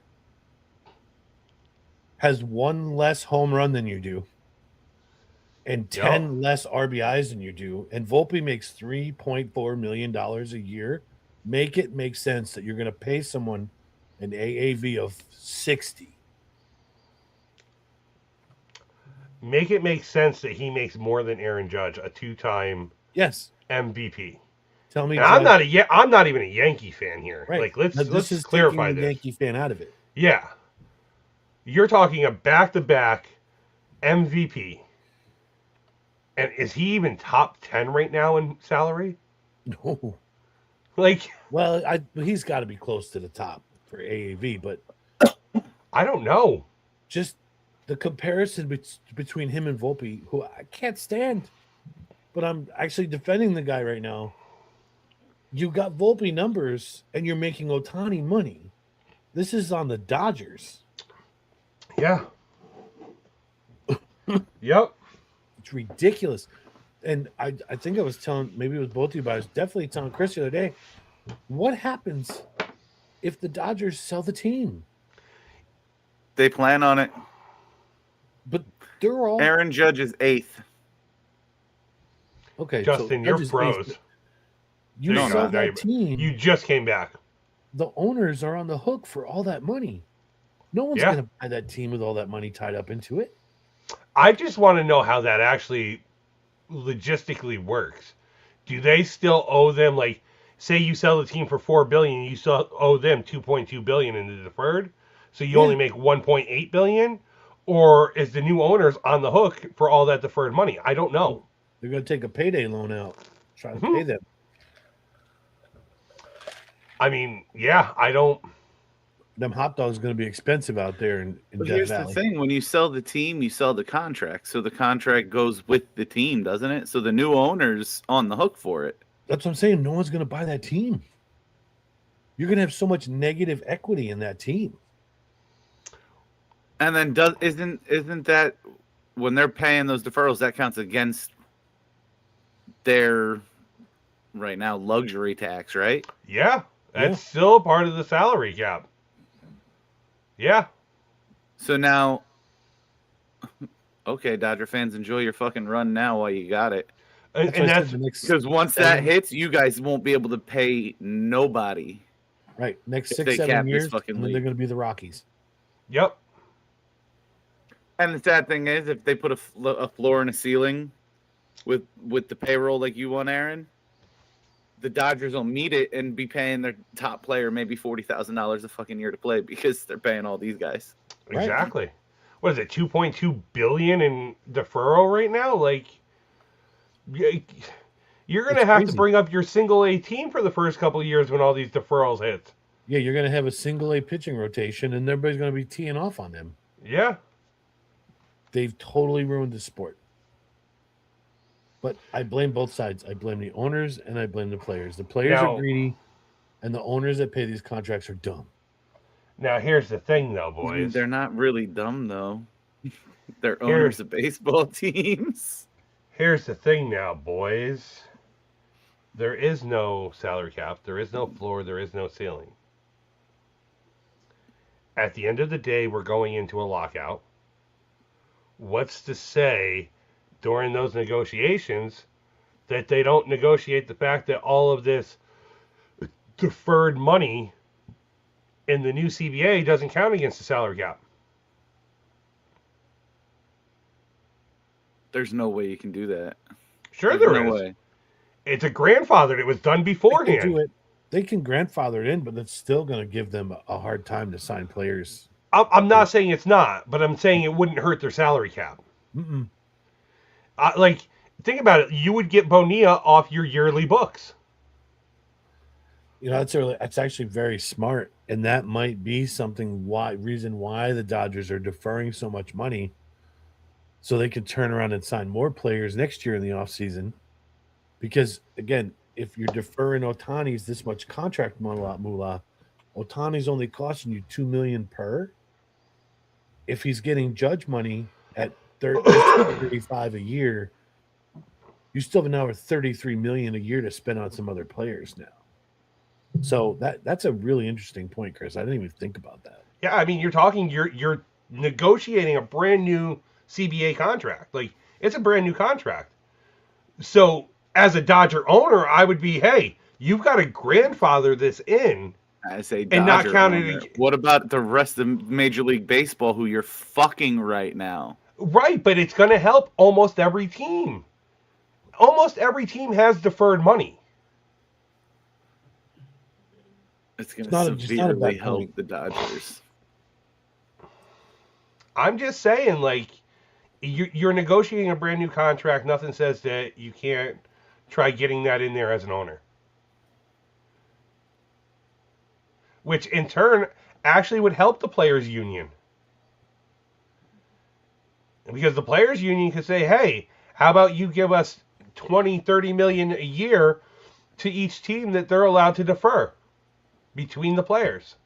has one less home run than you do and 10 less RBIs than you do, and Volpe makes $3.4 million a year, make it make sense that you're going to pay someone an AAV of 60. Make it make sense that he makes more than Aaron Judge, a two-time Yes. MVP. Tell me, And I'm not even a Yankee fan here. Right. Like let's is clarify taking this. the Yankee fan out of it. Yeah. You're talking a back-to-back MVP. And is he even top 10 right now in salary? No. Like, well, he's got to be close to the top for AAV, but I don't know. Just the comparison between him and Volpe, who I can't stand, but I'm actually defending the guy right now. You got Volpe numbers, and you're making Ohtani money. This is on the Dodgers. Yeah. Yep. It's ridiculous. And I think I was telling, maybe it was both of you, but I was definitely telling Chris the other day, what happens if the Dodgers sell the team? They plan on it. But they're all... Aaron Judge is 8th. Okay, Justin, so you're froze. You sell that team. You just came back. The owners are on the hook for all that money. No one's going to buy that team with all that money tied up into it. I just want to know how that actually logistically works. Do they still owe them, like, say you sell the team for $4 billion, you still owe them $2.2 billion in the deferred, so you only make $1.8 billion, or is the new owners on the hook for all that deferred money? I don't know. They're going to take a payday loan out, try to pay them. I mean, yeah, I don't. Them hot dogs are going to be expensive out there in Death Here's Valley. the thing: when you sell the team, you sell the contract. So the contract goes with the team, doesn't it? So the new owner's on the hook for it. That's what I'm saying. No one's going to buy that team. You're going to have so much negative equity in that team. And then isn't that when they're paying those deferrals, that counts against their right now luxury tax, right? Yeah, that's still part of the salary cap. Yeah. So now, okay, Dodger fans, enjoy your fucking run now while you got it. And that's because once that hits, you guys won't be able to pay nobody. Right. Next 6-7 years, and then they're going to be the Rockies. Yep. And the sad thing is, if they put a floor and a ceiling with the payroll like you want, Aaron, the Dodgers will meet it and be paying their top player maybe $40,000 a fucking year to play because they're paying all these guys. Exactly. Right. What is it? $2.2 billion in deferral right now? Like, you're going to have to bring up your single A team for the first couple of years when all these deferrals hit. Yeah, you're going to have a single A pitching rotation, and everybody's going to be teeing off on them. Yeah. They've totally ruined the sport. But I blame both sides. I blame the owners and I blame the players. The players are greedy, and the owners that pay these contracts are dumb. Now, here's the thing, though, boys. They're not really dumb, though. They're owners of baseball teams. Here's the thing now, boys. There is no salary cap. There is no floor. There is no ceiling. At the end of the day, we're going into a lockout. What's to say during those negotiations that they don't negotiate the fact that all of this deferred money in the new CBA doesn't count against the salary cap? There's no way you can do that. Sure, there's no way. It's a grandfathered. It was done beforehand. They can grandfather it in, but it's still going to give them a hard time to sign players. I'm not saying it's not, but I'm saying it wouldn't hurt their salary cap. Like, think about it. You would get Bonilla off your yearly books. You know, that's actually very smart, and that might be reason why the Dodgers are deferring so much money, so they can turn around and sign more players next year in the offseason Because again, if you're deferring Otani's this much contract moolah, Otani's only costing you $2 million per. If he's getting Judge money at 35 a year, you still have another 33 million a year to spend on some other players now. So that's a really interesting point, Chris. I didn't even think about that. Yeah, I mean, you're negotiating a brand new CBA contract. Like, it's a brand new contract. So as a Dodger owner, I would be, hey, you've got to grandfather this in. As a and not Dodger count owner. it. What about the rest of Major League Baseball who you're fucking right now? Right, but it's going to help almost every team. Almost every team has deferred money. It's going to severely help the Dodgers. I'm just saying, like, you're negotiating a brand new contract. Nothing says that you can't try getting that in there as an owner. Which, in turn, actually would help the players' union. Because the players' union could say, hey, how about you give us 20, 30 million a year to each team that they're allowed to defer between the players.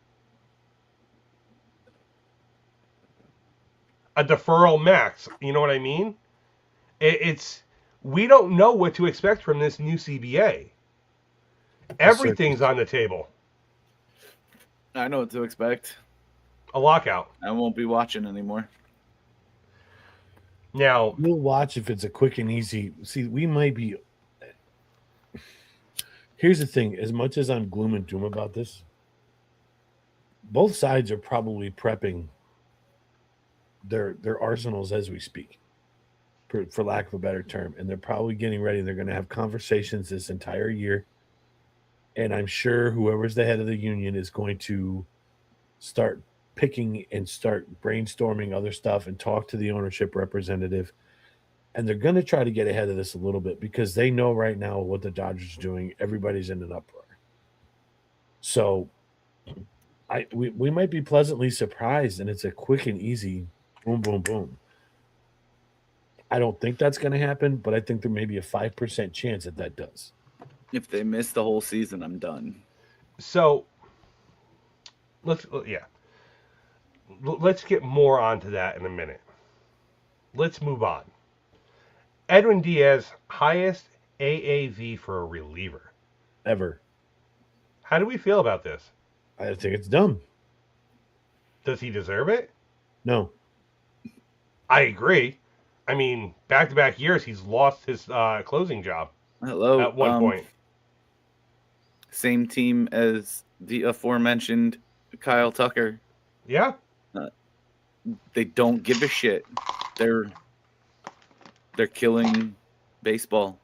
A deferral max, you know what I mean? It's we don't know what to expect from this new CBA. Everything's on the table. I know what to expect. A lockout. I won't be watching anymore. Now, we'll watch if it's a quick and easy. See, we might be. Here's the thing: as much as I'm gloom and doom about this, both sides are probably prepping their arsenals as we speak, for lack of a better term, and they're probably getting ready. They're going to have conversations this entire year, and I'm sure whoever's the head of the union is going to start picking and start brainstorming other stuff and talk to the ownership representative. And they're going to try to get ahead of this a little bit because they know right now what the Dodgers are doing. Everybody's in an uproar. So we might be pleasantly surprised, and it's a quick and easy boom, boom, boom. I don't think that's going to happen, but I think there may be a 5% chance that does. If they miss the whole season, I'm done. So let's get more onto that in a minute. Let's move on. Edwin Diaz, highest AAV for a reliever ever. How do we feel about this? I think it's dumb. Does he deserve it? No. I agree. I mean, back-to-back years, he's lost his closing job. Hello. At one point. Same team as the aforementioned Kyle Tucker. Yeah. They don't give a shit. They're killing baseball.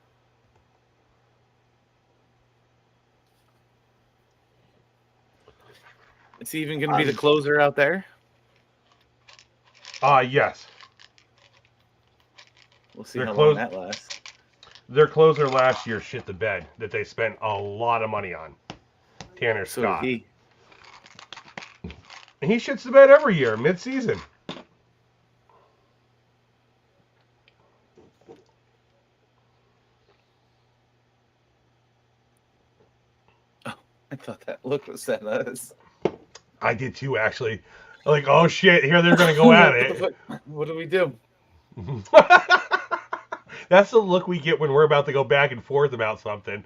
Is he even going to be the closer out there? Yes. We'll see how long that lasts. Their closer last year shit the bed that they spent a lot of money on. Tanner Scott. He shits the bed every year, mid-season. Oh, I thought that look was at us. I did too, actually. Like, oh shit, here they're going to go at it. What do we do? That's the look we get when we're about to go back and forth about something.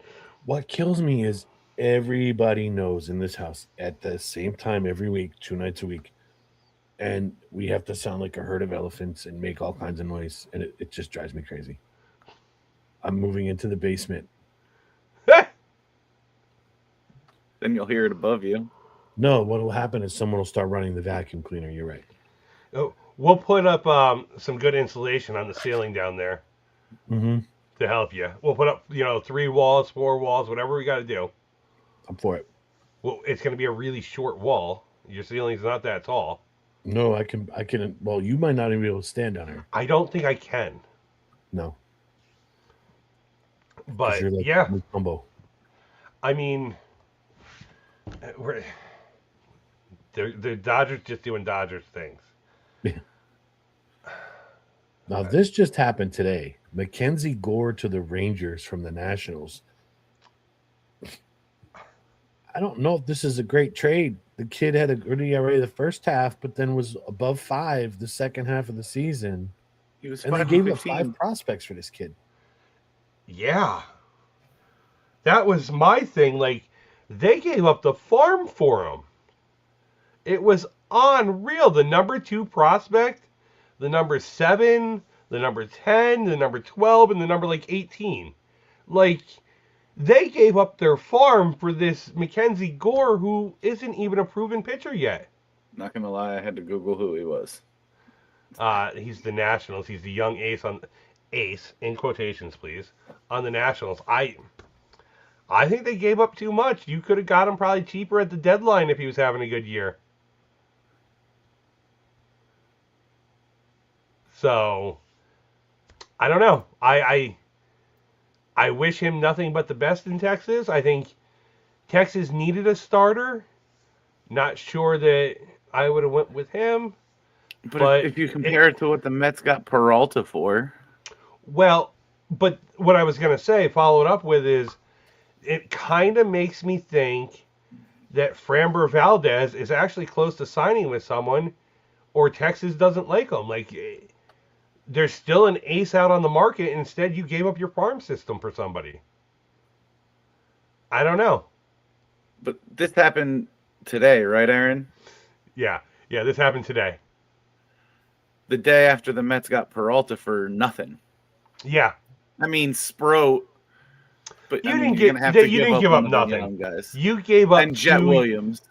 What kills me is everybody knows in this house at the same time every week, 2 nights a week. And we have to sound like a herd of elephants and make all kinds of noise. And it just drives me crazy. I'm moving into the basement. Then you'll hear it above you. No, what will happen is someone will start running the vacuum cleaner. You're right. Oh, we'll put up some good insulation on the ceiling down there to help you. We'll put up, 3 walls, 4 walls, whatever we got to do. I'm for it. Well, it's going to be a really short wall. Your ceiling's not that tall. No, I can. Well, you might not even be able to stand on her. I don't think I can. No. But like yeah, combo. I mean, the Dodgers just doing Dodgers things. Yeah. Now this just happened today. Mackenzie Gore to the Rangers from the Nationals. I don't know if this is a great trade. The kid had a good ERA the first half, but then was above 5 the second half of the season. He was and they gave up 5 prospects for this kid. Yeah. That was my thing. Like, they gave up the farm for him. It was unreal. The number 2 prospect, the number 7, the number 10, the number 12, and the number 18. Like, they gave up their farm for this Mackenzie Gore, who isn't even a proven pitcher yet. Not gonna lie, I had to Google who he was. He's the Nationals. He's the young ace in quotations, please, on the Nationals. I think they gave up too much. You could have got him probably cheaper at the deadline if he was having a good year. So, I don't know. I wish him nothing but the best in Texas. I think Texas needed a starter. Not sure that I would have went with him. But if you compare it to what the Mets got Peralta for. Well, but what I was going to say, follow it up with, is it kind of makes me think that Framber Valdez is actually close to signing with someone, or Texas doesn't like him. Like, there's still an ace out on the market. Instead, you gave up your farm system for somebody. I don't know. But this happened today, right, Aaron? Yeah, this happened today. The day after the Mets got Peralta for nothing. Yeah. I mean, Sproat. But you didn't give up nothing. Guys. You gave up and Jet Williams.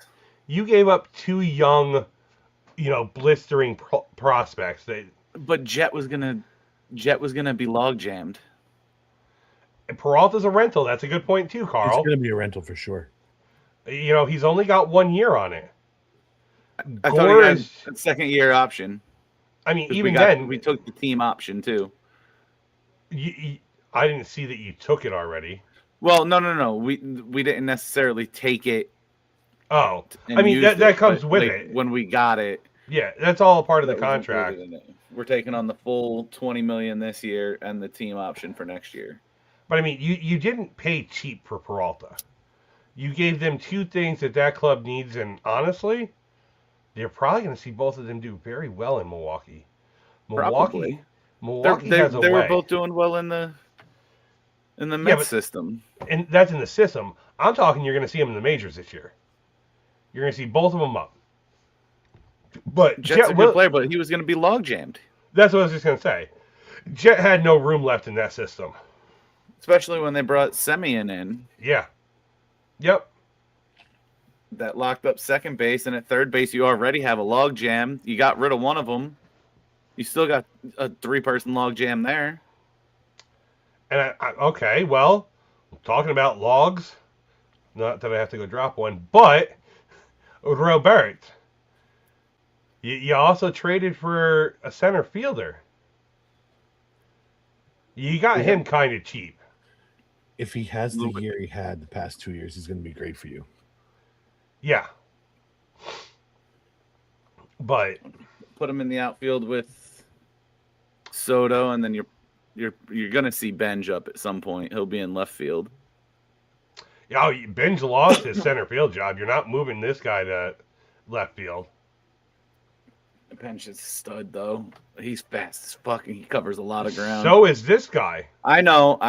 You gave up 2 young, blistering prospects. But Jet was gonna be log jammed. And Peralta's a rental. That's a good point too, Carl. It's gonna be a rental for sure. He's only got 1 year on it. I thought he had a second year option. I mean, even then we took the team option too. I didn't see that you took it already. Well, no. We didn't necessarily take it. Oh, I mean that comes with it when we got it. Yeah, that's all a part of the contract. We're taking on the full $20 million this year and the team option for next year. But I mean, you didn't pay cheap for Peralta. You gave them 2 things that club needs, and honestly, they're probably going to see both of them do very well in Milwaukee. Milwaukee has a way. They were both doing well in the Mets system, and that's in the system. I'm talking. You're going to see them in the majors this year. You're going to see both of them up. But Jet's a good player, but he was going to be log jammed. That's what I was just going to say. Jet had no room left in that system, especially when they brought Semien in. Yeah. Yep. That locked up second base, and at third base you already have a log jam. You got rid of one of them. You still got a 3-person log jam there. And okay, well, talking about logs, not that I have to go drop one, but Robert, you also traded for a center fielder. You got him kind of cheap. If he has the year he had the past 2 years, he's going to be great for you. Yeah. But put him in the outfield with Soto, and then you're going to see Benj up at some point. He'll be in left field. Yeah, Benj lost his center field job. You're not moving this guy to left field. Benj is a stud, though. He's fast as fuck, and he covers a lot of ground. So is this guy. I know.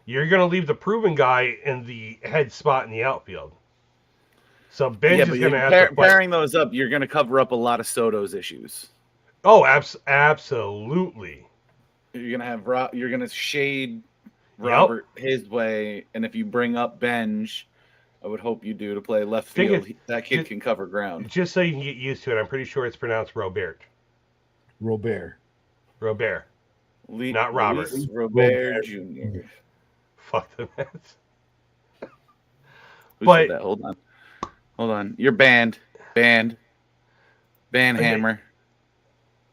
You're going to leave the proven guy in the head spot in the outfield. So Benj is going to have to pairing those up, you're going to cover up a lot of Soto's issues. Oh, absolutely. You're going to shade Robert his way, and if you bring up Benj, I would hope you do to play left field. That kid can cover ground. Just so you can get used to it, I'm pretty sure it's pronounced Robert. Robert. Not Robert. Robert Jr. Fuck the Mets. Who said that? Hold on. You're banned. Hammer.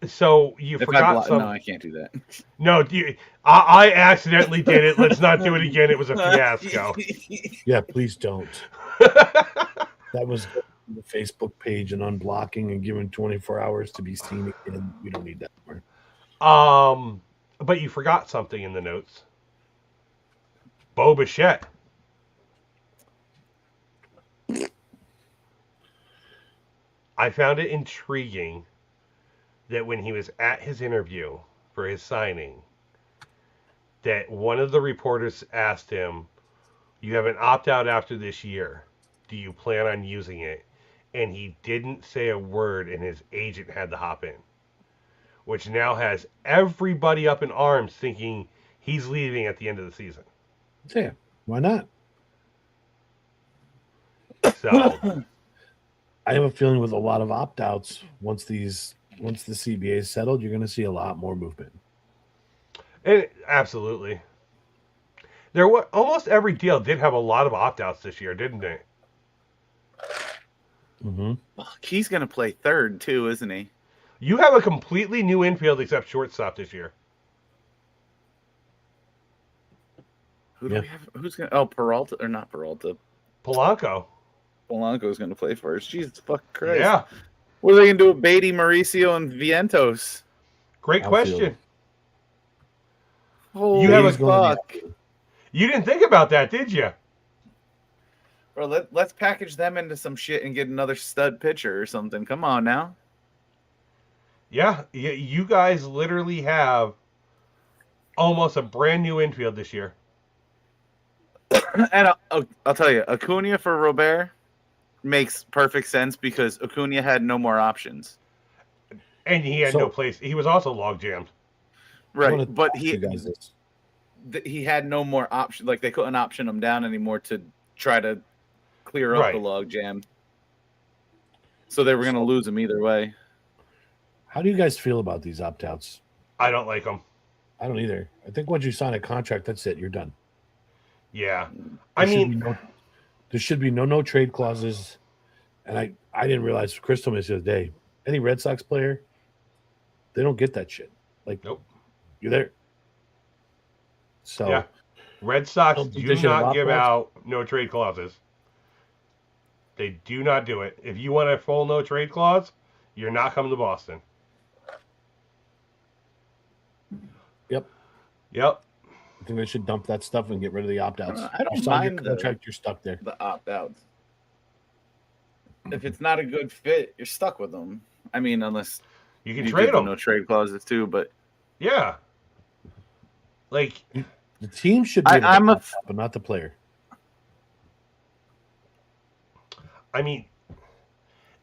So you forgot something. No, I can't do that. No, I accidentally did it. Let's not do it again. It was a fiasco. Yeah, please don't. That was the Facebook page and unblocking and giving 24 hours to be seen again. We don't need that more. But you forgot something in the notes. Bo Bichette. I found it intriguing that when he was at his interview for his signing, that one of the reporters asked him, "You have an opt-out after this year. Do you plan on using it?" And he didn't say a word, and his agent had to hop in, which now has everybody up in arms thinking he's leaving at the end of the season. Yeah, why not? So I have a feeling with a lot of opt-outs, once the CBA is settled, you're going to see a lot more movement. Absolutely. There were almost every deal did have a lot of opt-outs this year, didn't it? Mm-hmm. He's going to play third too, isn't he? You have a completely new infield except shortstop this year. Who do we have? Who's going to? Oh, Peralta or not Peralta? Polanco. Polanco's going to play first. Jesus fucking Christ! Yeah. What are they going to do with Beatty, Mauricio, and Vientos? Great question. Holy You have a fuck! You didn't think about that, did you? Bro, let's package them into some shit and get another stud pitcher or something. Come on now. Yeah, you guys literally have almost a brand new infield this year. And I'll tell you, Acuna for Robert makes perfect sense because Acuna had no more options. And he had no place. He was also log jammed. Right, but he had no more option. Like they couldn't option him down anymore to try to clear up the log jam. So they were going to lose him either way. How do you guys feel about these opt-outs? I don't like them. I don't either. I think once you sign a contract, that's it. You're done. Yeah. There should be no trade clauses. And I didn't realize, Chris told me this the other day, any Red Sox player, they don't get that shit. Like, nope. You're there. So, yeah. Red Sox do not give out no trade clauses. They do not do it. If you want a full no trade clause, you're not coming to Boston. Yep. I think they should dump that stuff and get rid of the opt-outs. I don't mind your contract, you're stuck there. The opt-outs. If it's not a good fit, you're stuck with them. I mean, unless you can trade them. No trade clauses too, but yeah, like the team should be but not the player. I mean,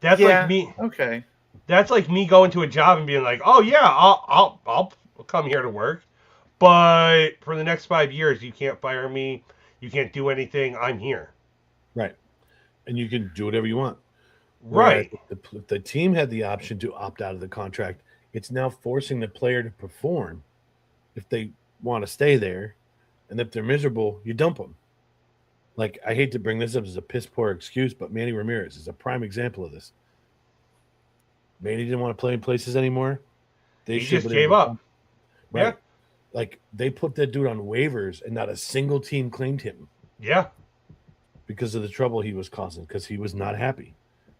that's like me. Okay. That's like me going to a job and being like, "Oh yeah, I'll come here to work, but for the next 5 years, you can't fire me. You can't do anything. I'm here." Right, and you can do whatever you want. Right. If the team had the option to opt out of the contract, it's now forcing the player to perform if they want to stay there, and if they're miserable, you dump them. Like, I hate to bring this up as a piss poor excuse, but Manny Ramirez is a prime example of this. Manny didn't want to play in places anymore. He just gave up. Right. Yeah. Like, they put that dude on waivers, and not a single team claimed him. Yeah. Because of the trouble he was causing, because he was not happy.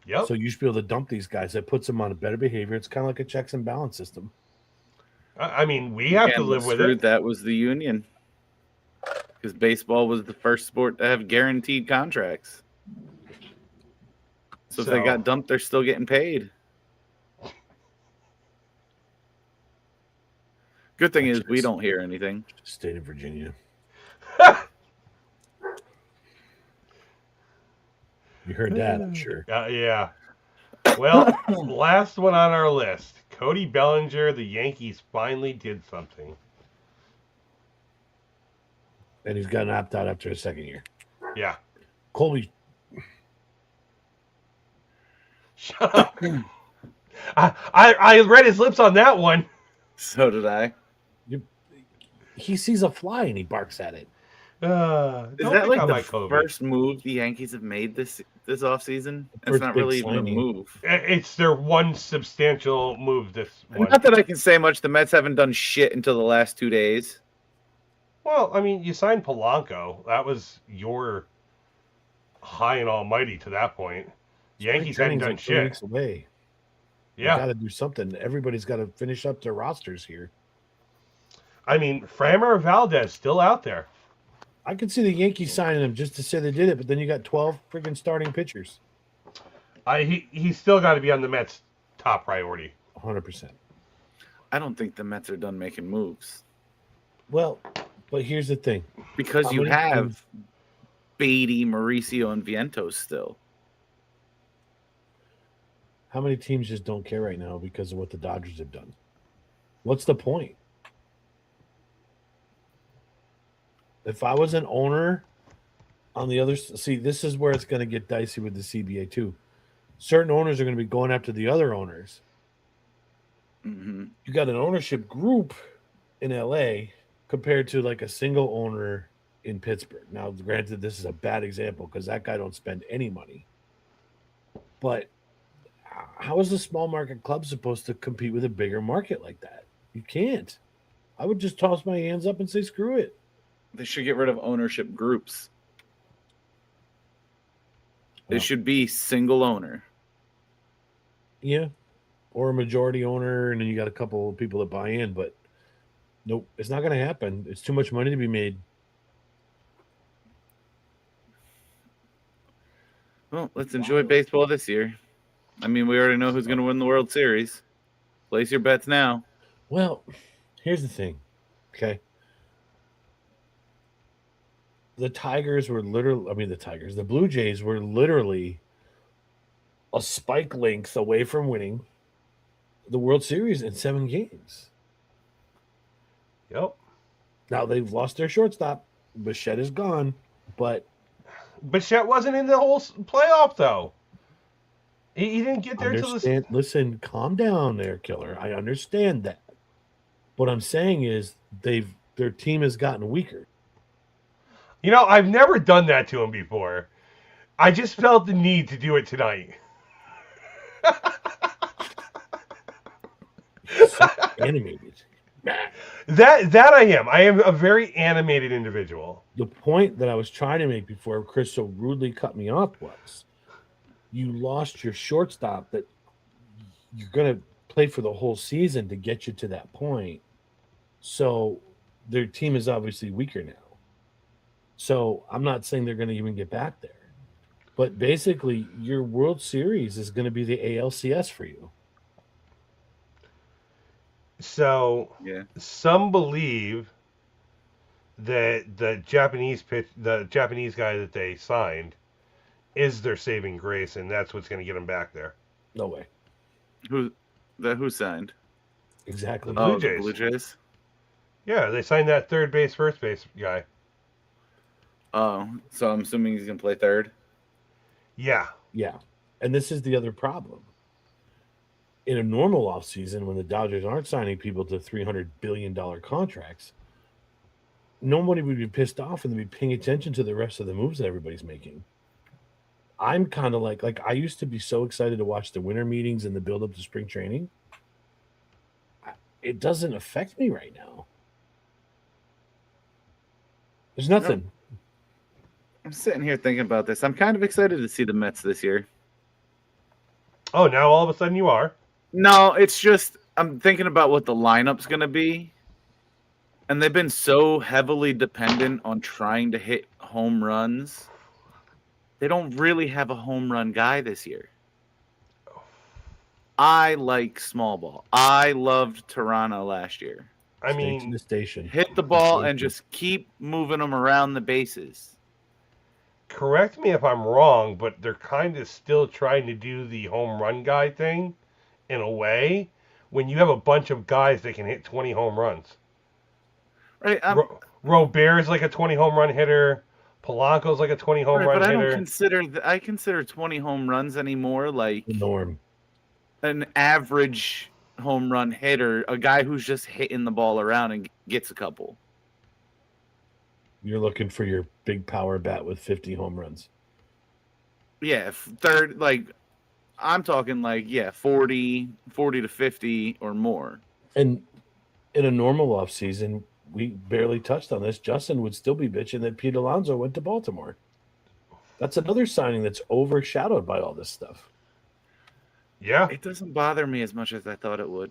Yep. So you should be able to dump these guys. That puts them on a better behavior. It's kind of like a checks and balance system. I mean, we have to live with it. That was the union. Because baseball was the first sport to have guaranteed contracts. So if they got dumped, they're still getting paid. Good thing is we don't hear anything. State of Virginia. You heard that, I'm sure. Yeah. Well, last one on our list. Cody Bellinger, the Yankees finally did something. And he's got an opt-out after his second year. Yeah. Colby. Shut up. I read his lips on that one. So did I. He sees a fly and he barks at it. Is that like the first move the Yankees have made this offseason? It's not really even a move. It's their one substantial move this one. Not that I can say much. The Mets haven't done shit until the last 2 days. Well, I mean, you signed Polanco. That was your high and almighty to that point. Yankees hadn't done shit. 2 weeks away. Yeah. Got to do something. Everybody's got to finish up their rosters here. I mean, Framber Valdez still out there. I could see the Yankees signing him just to say they did it, but then you got 12 freaking starting pitchers. He's still got to be on the Mets' top priority. 100%. I don't think the Mets are done making moves. Well, but here's the thing. Because you have Beatty, Mauricio, and Vientos still. How many teams just don't care right now because of what the Dodgers have done? What's the point? If I was an owner on the other, see, this is where it's going to get dicey with the CBA too. Certain owners are going to be going after the other owners. Mm-hmm. You got an ownership group in LA compared to like a single owner in Pittsburgh. Now, granted, this is a bad example because that guy don't spend any money. But how is a small market club supposed to compete with a bigger market like that? You can't. I would just toss my hands up and say, screw it. They should get rid of ownership groups. It should be single owner. Yeah. Or a majority owner, and then you got a couple of people that buy in, but nope, it's not going to happen. It's too much money to be made. Well, let's enjoy baseball this year. I mean, we already know who's going to win the World Series. Place your bets now. Well, here's the thing, okay? The Blue Jays were literally a spike length away from winning the World Series in 7 games. Yep. Now they've lost their shortstop. Bichette is gone, but Bichette wasn't in the whole playoff though. He didn't get there till the. Listen, calm down there, Killer. I understand that. What I'm saying is their team has gotten weaker. You know, I've never done that to him before. I just felt the need to do it tonight. So animated. That I am. I am a very animated individual. The point that I was trying to make before Chris so rudely cut me off was you lost your shortstop that you're going to play for the whole season to get you to that point. So their team is obviously weaker now. So I'm not saying they're going to even get back there. But basically, your World Series is going to be the ALCS for you. So yeah, some believe that the Japanese guy that they signed is their saving grace, and that's what's going to get them back there. No way. Who signed? Exactly. The Blue Jays. The Blue Jays. Yeah, they signed that third base, first base guy. Oh, so I'm assuming he's going to play third? Yeah. Yeah. And this is the other problem. In a normal offseason, when the Dodgers aren't signing people to $300 billion contracts, nobody would be pissed off and they'd be paying attention to the rest of the moves that everybody's making. I'm kind of like I used to be so excited to watch the winter meetings and the build up to spring training. It doesn't affect me right now. There's nothing. No. I'm sitting here thinking about this. I'm kind of excited to see the Mets this year. Oh, now all of a sudden you are? No, it's just I'm thinking about what the lineup's going to be. And they've been so heavily dependent on trying to hit home runs. They don't really have a home run guy this year. I like small ball. I loved Toronto last year. I mean, the station. Hit the ball and just keep moving them around the bases. Correct me if I'm wrong, but they're kind of still trying to do the home run guy thing in a way when you have a bunch of guys that can hit 20 home runs. Right. Robert's like a 20 home run hitter. Polanco's like a 20 home run hitter. I consider 20 home runs anymore like the norm. An average home run hitter, a guy who's just hitting the ball around and gets a couple. You're looking for your big power bat with 50 home runs. Yeah, third, like I'm talking like 40 to 50 or more. And in a normal offseason, we barely touched on this. Justin would still be bitching that Pete Alonso went to Baltimore. That's another signing that's overshadowed by all this stuff. Yeah. It doesn't bother me as much as I thought it would.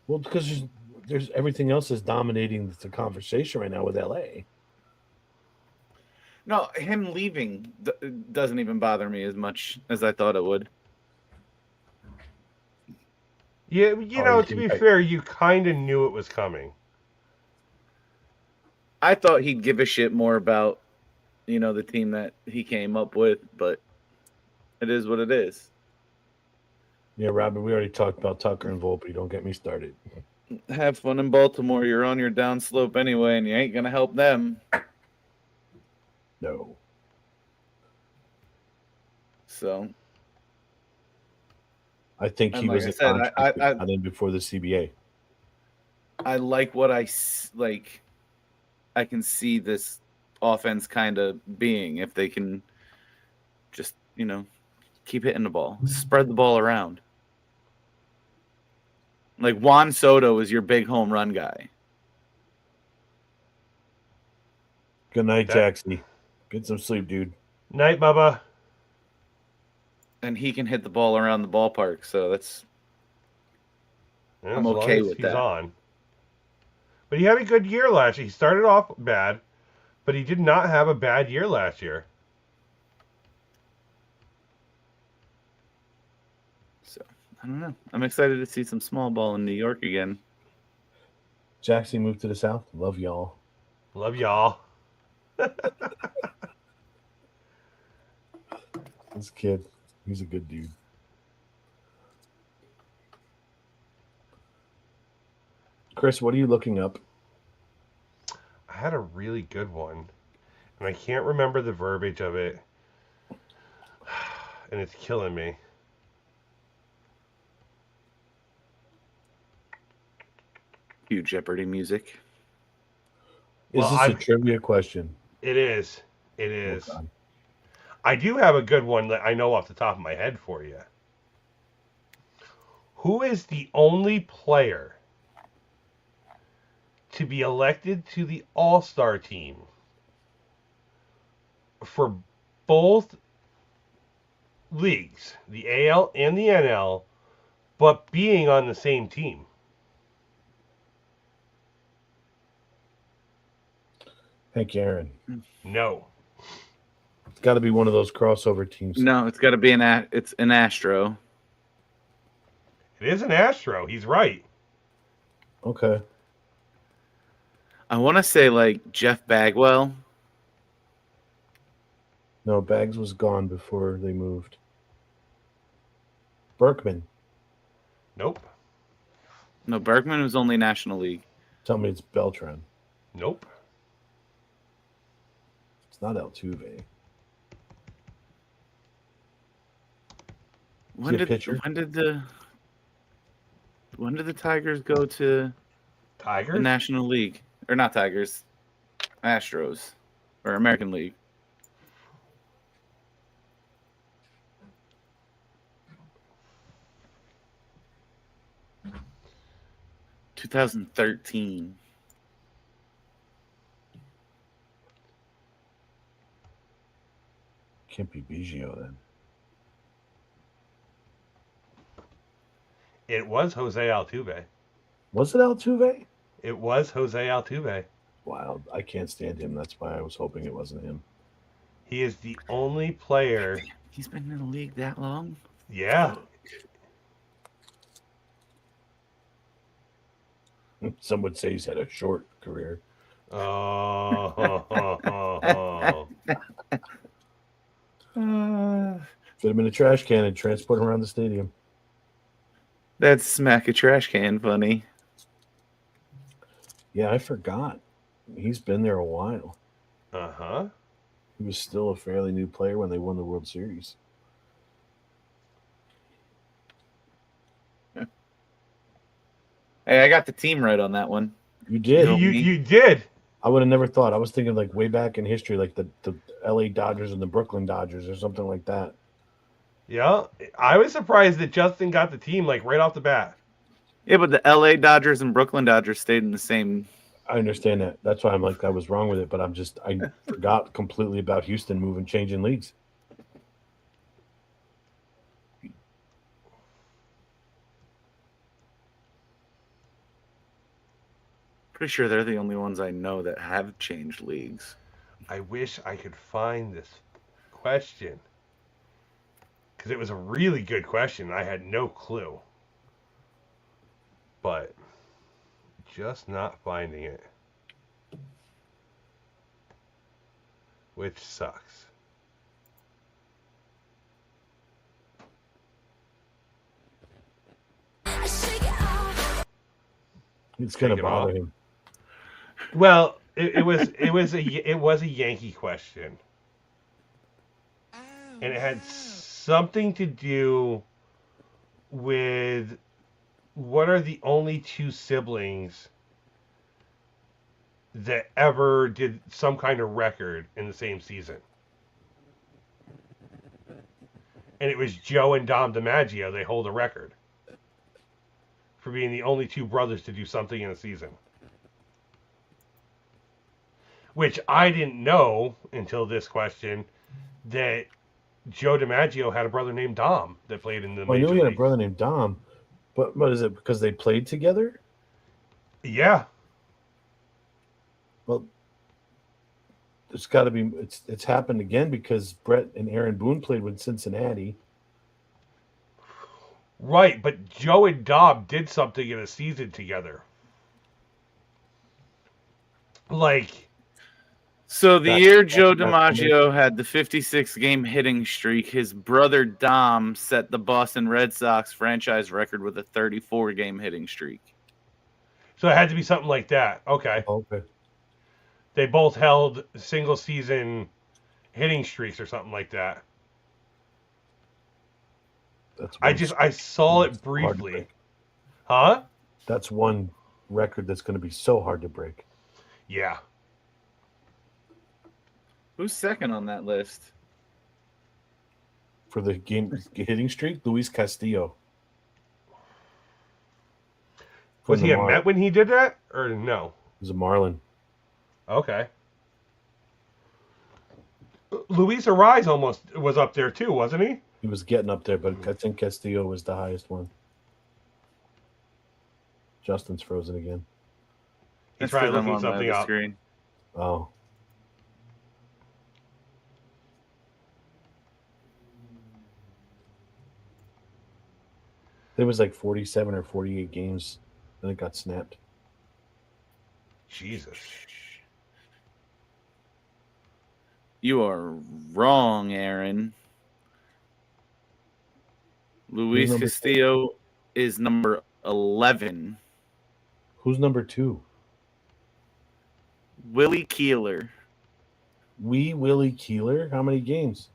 Well, because there's everything else is dominating the conversation right now with LA. No, him leaving doesn't even bother me as much as I thought it would. Yeah, to be fair, you kind of knew it was coming. I thought he'd give a shit more about, the team that he came up with, but it is what it is. Yeah, Robin, we already talked about Tucker and Volpe. Don't get me started. Have fun in Baltimore. You're on your downslope anyway, and you ain't going to help them. No. So. I think he was a contract got in before the CBA. I like what I like. I can see this offense kind of being if they can just, keep hitting the ball, spread the ball around. Like Juan Soto is your big home run guy. Good night, Jaxie. Get some sleep, dude. Night, Bubba. And he can hit the ball around the ballpark, so I'm okay with that. He's on. But he had a good year last year. He started off bad, but he did not have a bad year last year. So, I don't know. I'm excited to see some small ball in New York again. Jackson moved to the South. Love y'all. Love y'all. This kid, he's a good dude. Chris, what are you looking up? I had a really good one, and I can't remember the verbiage of it, and it's killing me. Cue Jeopardy music. Is this a trivia question? It is. It is. Okay. I do have a good one that I know off the top of my head for you. Who is the only player to be elected to the All-Star team for both leagues, the AL and the NL, but being on the same team? Hank Aaron. No. It's got to be one of those crossover teams. No, it's got to be it's an Astro. It is an Astro. He's right. Okay. I want to say like Jeff Bagwell. No, Bags was gone before they moved. Berkman. Nope. No, Berkman was only National League. Tell me it's Beltran. Nope. It's not Altuve. When did the Tigers go to the National League? Or not Tigers, Astros, or American League? (2013) Can't be Biggio then. It was Jose Altuve. Was it Altuve? It was Jose Altuve. Wow, I can't stand him. That's why I was hoping it wasn't him. He is the only player. He's been in the league that long? Yeah. Some would say he's had a short career. Oh. Fit him in a trash can and transport him around the stadium. That's smack a trash can funny. Yeah, I forgot. He's been there a while. Uh-huh. He was still a fairly new player when they won the World Series. Hey, I got the team right on that one. You did. You did. I would have never thought. I was thinking like way back in history, like the LA Dodgers and the Brooklyn Dodgers or something like that. Yeah, I was surprised that Justin got the team like right off the bat. Yeah, but the LA Dodgers and Brooklyn Dodgers stayed in the same. I understand that. That's why I'm like I was wrong with it, but I forgot completely about Houston changing leagues. Pretty sure they're the only ones I know that have changed leagues. I wish I could find this question. Because it was a really good question. I had no clue. But just not finding it. Which sucks. It's gonna bother him. Well, it was a Yankee question, and it had something to do with what are the only two siblings that ever did some kind of record in the same season. And it was Joe and Dom DiMaggio. They hold a record for being the only two brothers to do something in a season. Which I didn't know until this question, that Joe DiMaggio had a brother named Dom that played in the Well, I Major knew he had a Leagues. brother named Dom, but what is it? Because they played together? Yeah. Well, it's got to be. It's happened again because Brett and Aaron Boone played with Cincinnati. Right, but Joe and Dom did something in a season together. Like, so the year Joe DiMaggio had the 56-game hitting streak, his brother Dom set the Boston Red Sox franchise record with a 34-game hitting streak. So it had to be something like that. Okay. Okay. They both held single season hitting streaks or something like that. I saw it briefly. Huh? That's one record that's going to be so hard to break. Yeah. Who's second on that list? For the game hitting streak, Luis Castillo. Was he a Met when he did that? Or no? He was a Marlin. Okay. Luis Ariz almost was up there too, wasn't he? He was getting up there, but I think Castillo was the highest one. Justin's frozen again. He's probably looking something up. Screen. Oh. There was like 47 or 48 games, and it got snapped. Jesus. You are wrong, Aaron. Luis Castillo is number 11. Who's number 2? Willie Keeler. Willie Keeler? How many games?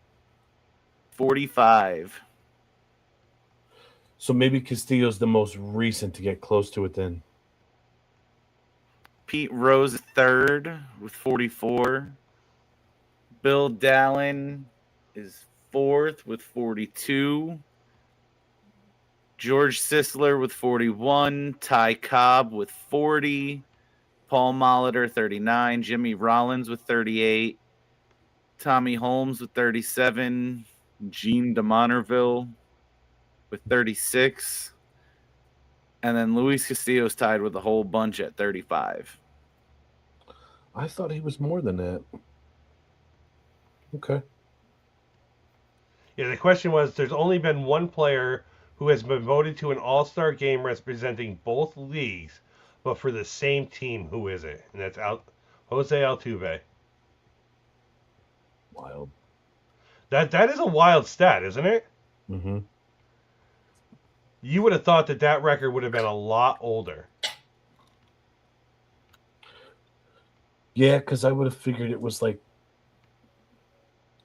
45. So maybe Castillo's the most recent to get close to it then. Pete Rose third with 44. Bill Dallin is fourth with 42. George Sisler with 41. Ty Cobb with 40. Paul Molitor, 39. Jimmy Rollins with 38. Tommy Holmes with 37. Gene DeMonerville with 36. And then Luis Castillo's tied with a whole bunch at 35. I thought he was more than that. Okay. Yeah, the question was, there's only been one player who has been voted to an all-star game representing both leagues, but for the same team. Who is it? And that's Jose Altuve. Wild. That is a wild stat, isn't it? Mm-hmm. You would have thought that record would have been a lot older. Yeah, because I would have figured it was like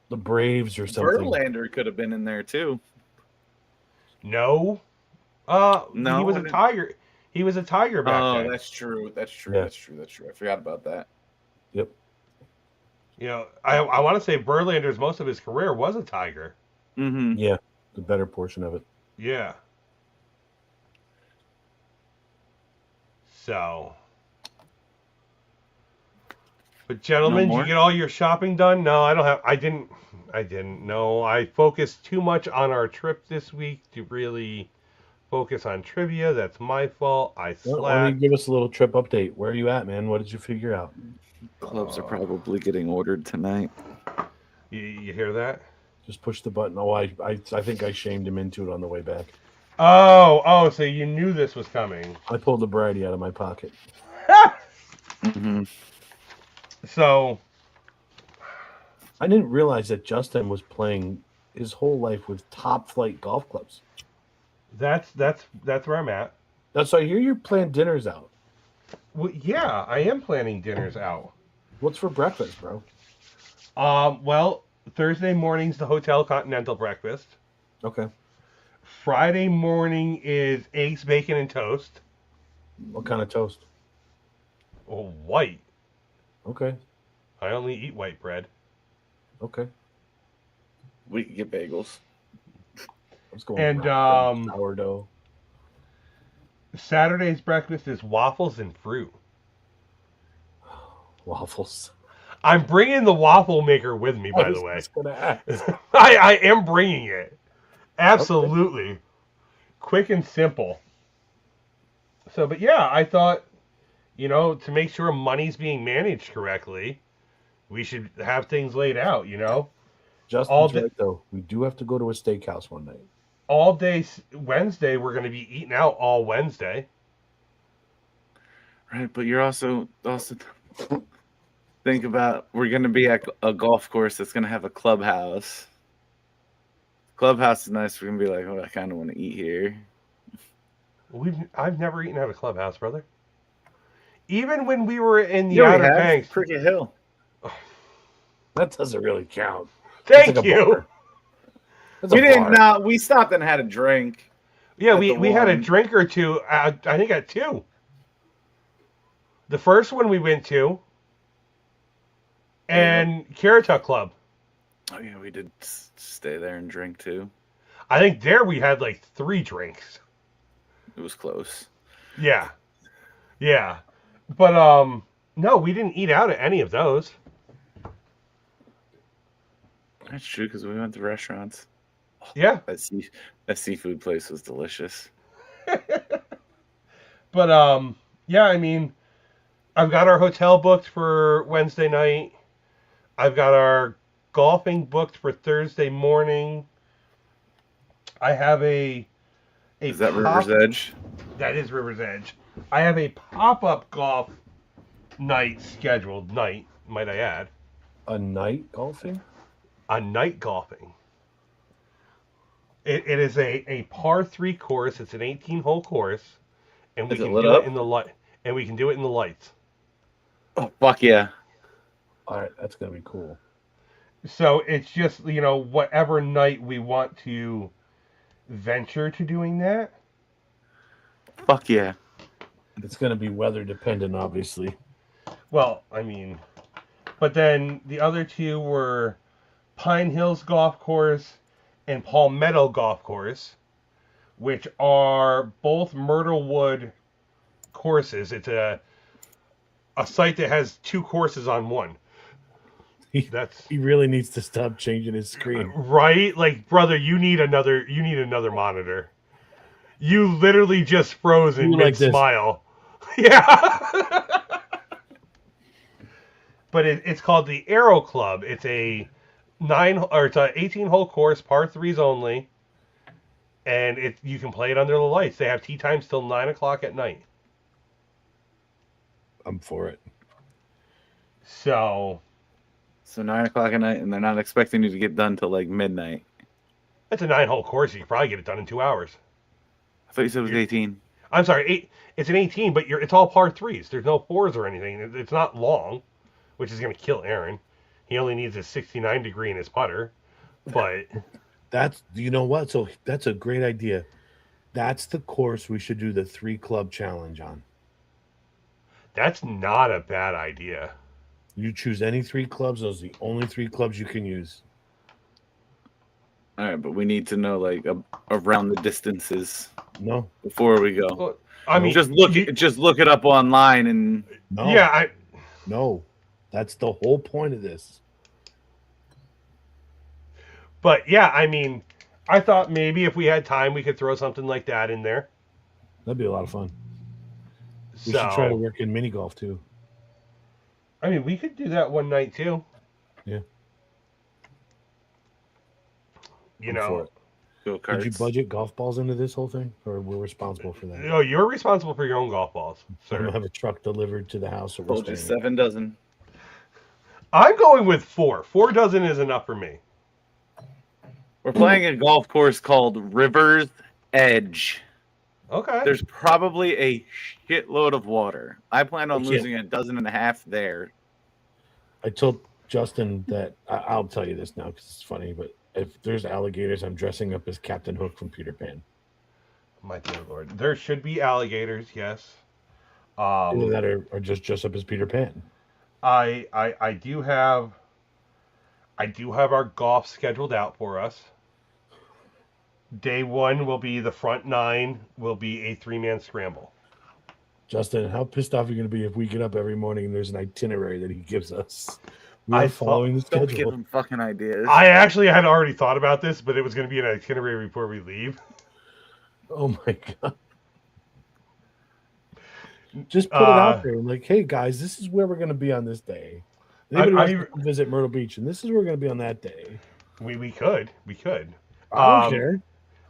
the Braves or something. Verlander could have been in there too. No. No, he was a Tiger. He was a Tiger back then. Oh, that's true. That's true. Yeah. That's true. That's true. I forgot about that. Yep. You know, I want to say Verlander's most of his career was a Tiger. Mm-hmm. Yeah, the better portion of it. Yeah. So. But gentlemen, did you get all your shopping done? No, I don't have. I didn't. No, I focused too much on our trip this week to really focus on trivia. That's my fault. I Why don't you slacked. give us a little trip update? Where are you at, man? What did you figure out? Clubs are probably getting ordered tonight. You hear that? Just push the button. Oh, I think I shamed him into it on the way back. Oh, so you knew this was coming. I pulled the variety out of my pocket. Mm-hmm. So I didn't realize that Justin was playing his whole life with top flight golf clubs. that's where I'm at. That's why I hear you're playing dinners out. Well, yeah, I am planning dinners out. What's for breakfast, bro? Well, Thursday morning's the Hotel Continental breakfast. Okay. Friday morning is eggs, bacon, and toast. What kind of toast? Oh, white. Okay. I only eat white bread. Okay. We can get bagels. Let's go. And sourdough. Saturday's breakfast is waffles and fruit. Waffles. I'm bringing the waffle maker with me, by the way. Ask. I am bringing it. Absolutely. Okay. Quick and simple. So, but yeah, I thought, to make sure money's being managed correctly, we should have things laid out, Justin's right, though. We do have to go to a steakhouse one night. All day Wednesday, we're going to be eating out all Wednesday. Right, but you're also think about, we're going to be at a golf course that's going to have a clubhouse. Clubhouse is nice. We're going to be like, oh, I kind of want to eat here. I've never eaten at a clubhouse, brother. Even when we were in the Outer Banks. Cricket Hill. That doesn't really count. Thank you. We didn't. No, we stopped and had a drink. Yeah, we had a drink or two. I think at 2. The first one we went to, and Carrot Club. Oh yeah, we did stay there and drink too. I think there we had like 3 drinks. It was close. Yeah. But no, we didn't eat out at any of those. That's true, because we went to restaurants. Yeah. That seafood place was delicious. But yeah, I mean, I've got our hotel booked for Wednesday night. I've got our golfing booked for Thursday morning. I have a Is that River's Edge? That is River's Edge. I have a pop-up golf night scheduled. Night, might I add. A night golfing? A night golfing. It is a par 3 course. It's an 18-hole course, and we can do it in the light. And we can do it in the lights. Oh fuck yeah! All right, that's gonna be cool. So it's just whatever night we want to venture to doing that. Fuck yeah! It's gonna be weather dependent, obviously. Well, I mean, but then the other 2 were Pine Hills Golf Course and Palmetto Golf Course, which are both Myrtlewood courses. It's a site that has 2 courses on one. He really needs to stop changing his screen. Right? Like, brother, you need another monitor. You literally just froze and mid smile. Yeah. But it's called the Aero Club. It's a 18-hole course, par 3s only, and you can play it under the lights. They have tee times till 9:00 at night. I'm for it. So 9:00 at night, and they're not expecting you to get done till like midnight. It's a 9-hole course. You can probably get it done in 2 hours. I thought you said it was 18. I'm sorry, it's an 18, but it's all par 3s. There's no 4s or anything. It's not long, which is going to kill Aaron. He only needs a 69 degree in his putter, but that's what? So that's a great idea. That's the course we should do the 3 club challenge on. That's not a bad idea. You choose any 3 clubs. Those are the only 3 clubs you can use. All right, but we need to know like around the distances. No, before we go. Well, I mean, just look it up online and. No. Yeah, No, that's the whole point of this. But yeah, I mean, I thought maybe if we had time, we could throw something like that in there. That'd be a lot of fun. We should try to So, work in mini golf too. I mean, we could do that one night too. Yeah, You I'm for know, it. Go Did you karts. budget golf balls into this whole thing, or we're responsible for that? no, you're responsible for your own golf balls, I'm gonna sir. have a truck delivered to the house that we're Told you staying at. 7 dozen. I'm going with 4. 4 dozen is enough for me. We're playing a golf course called River's Edge. Okay. There's probably a shitload of water. I plan on Yeah. losing a dozen and a half there. I told Justin that I'll tell you this now because it's funny, but if there's alligators, I'm dressing up as Captain Hook from Peter Pan. My dear Lord, there should be alligators. Yes. Either that or just dress up as Peter Pan. I do have our golf scheduled out for us. Day 1 will be the front 9 will be a 3-man scramble. Justin, how pissed off are you going to be if we get up every morning and there's an itinerary that he gives us? We're following the Don't give schedule. him fucking ideas. I actually had already thought about this, but it was going to be an itinerary before we leave. Oh my god! Just put it out there, like, hey guys, this is where we're going to be on this day. Anybody wants to come visit Myrtle Beach, and this is where we're going to be on that day. We could. I don't care.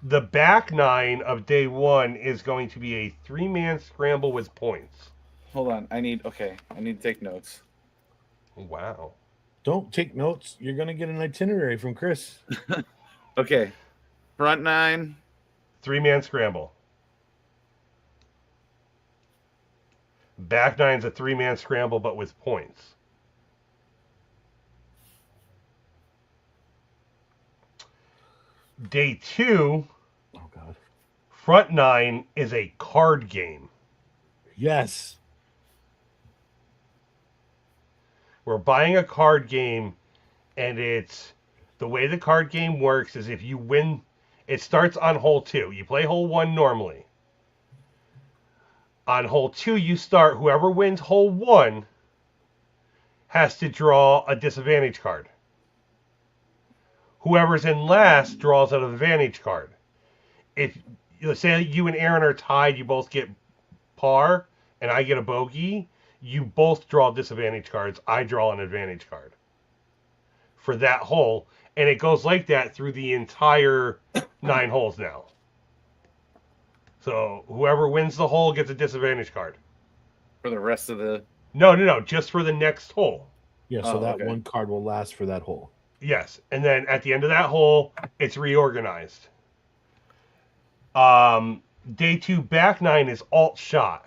The back 9 of day 1 is going to be a 3-man scramble with points. Hold on. I need to take notes. Wow. Don't take notes. You're going to get an itinerary from Chris. Okay. Front 9. 3-man scramble. Back 9's a 3-man scramble, but with points. Day 2, Oh god. front 9 is a card game. Yes. We're buying a card game, and it's the way the card game works is if you win, it starts on hole 2. You play hole 1 normally. On hole 2, you start. Whoever wins hole 1 has to draw a disadvantage card. Whoever's in last draws an advantage card. If let's say you and Aaron are tied, you both get par, and I get a bogey. You both draw disadvantage cards. I draw an advantage card for that hole, and it goes like that through the entire 9 holes now. So whoever wins the hole gets a disadvantage card. For the rest of the... No, just for the next hole. Yeah, so that one card will last for that hole. Yes, and then at the end of that hole, it's reorganized. Day 2 back 9 is alt shot.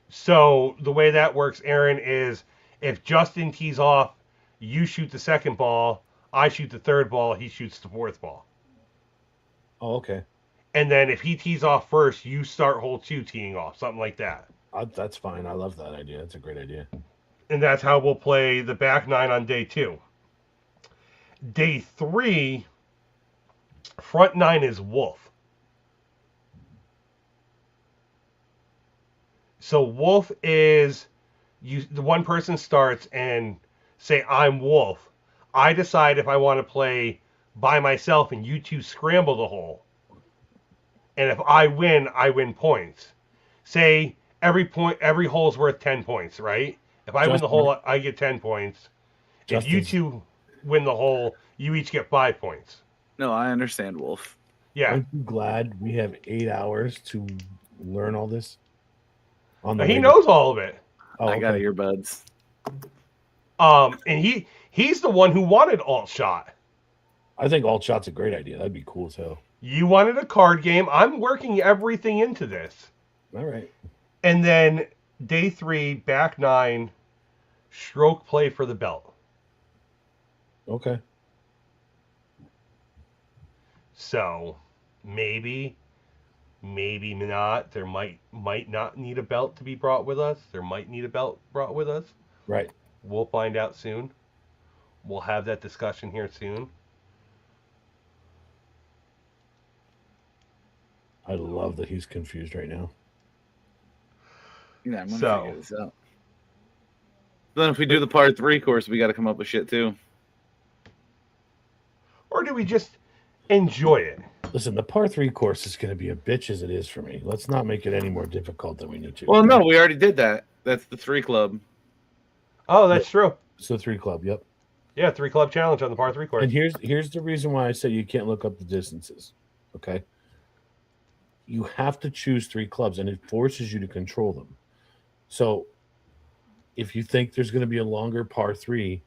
So the way that works, Aaron, is if Justin tees off, you shoot the second ball, I shoot the third ball, he shoots the fourth ball. Oh, okay. And then if he tees off first, you start hole 2 teeing off, something like that. That's fine. I love that idea. That's a great idea. And that's how we'll play the back 9 on day 2. Day 3, front 9 is wolf. So wolf is the one person starts and say I'm wolf. I decide if I want to play by myself and you two scramble the hole. And if I win points. Say every hole is worth 10 points, right? If I win the hole, I get 10 points. If you two win the hole, you each get 5 points. No, I understand, Wolf. Yeah. Aren't you glad we have 8 hours to learn all this? He knows all of it. Oh, I got earbuds. And he's the one who wanted alt shot. I think alt shot's a great idea. That'd be cool as hell. You wanted a card game. I'm working everything into this. All right. And then day 3, back 9, stroke play for the belt. Okay. So maybe not. There might not need a belt to be brought with us. There might need a belt brought with us. Right. We'll find out soon. We'll have that discussion here soon. I love that he's confused right now. Yeah, I'm gonna figure this out. Then if we do the par 3 course, we got to come up with shit too. or do we just enjoy it? Listen, the par 3 course is going to be a bitch as it is for me. Let's not make it any more difficult than we need to. Well, no, we already did that. That's the 3 club. Oh, that's true. It's the 3 club. Yep. Yeah, 3 club challenge on the par 3 course. And here's the reason why I said you can't look up the distances. Okay. You have to choose 3 clubs, and it forces you to control them. So, if you think there's going to be a longer par 3,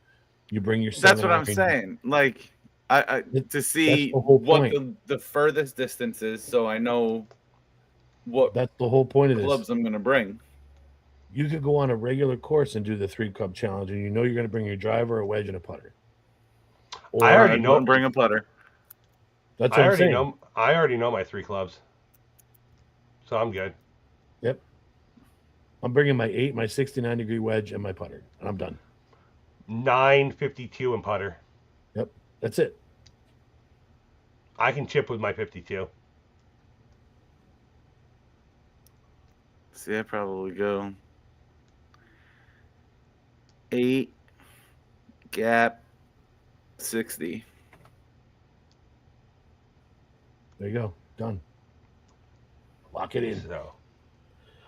you bring your. That's what I'm saying. Like, I to see what the furthest distance is, so I know what. That's the whole point of this. Clubs I'm going to bring. You could go on a regular course and do the 3 club challenge, and you know you're going to bring your driver, a wedge, and a putter. Or I already know. Bring a putter. That's what I'm saying. I already know my 3 clubs, so I'm good. Yep. I'm bringing my 8, my 69-degree wedge, and my putter, and I'm done. 952 and putter. Yep, that's it. I can chip with my 52. See, I probably go 8, gap, 60. There you go. Done. Lock it in. So.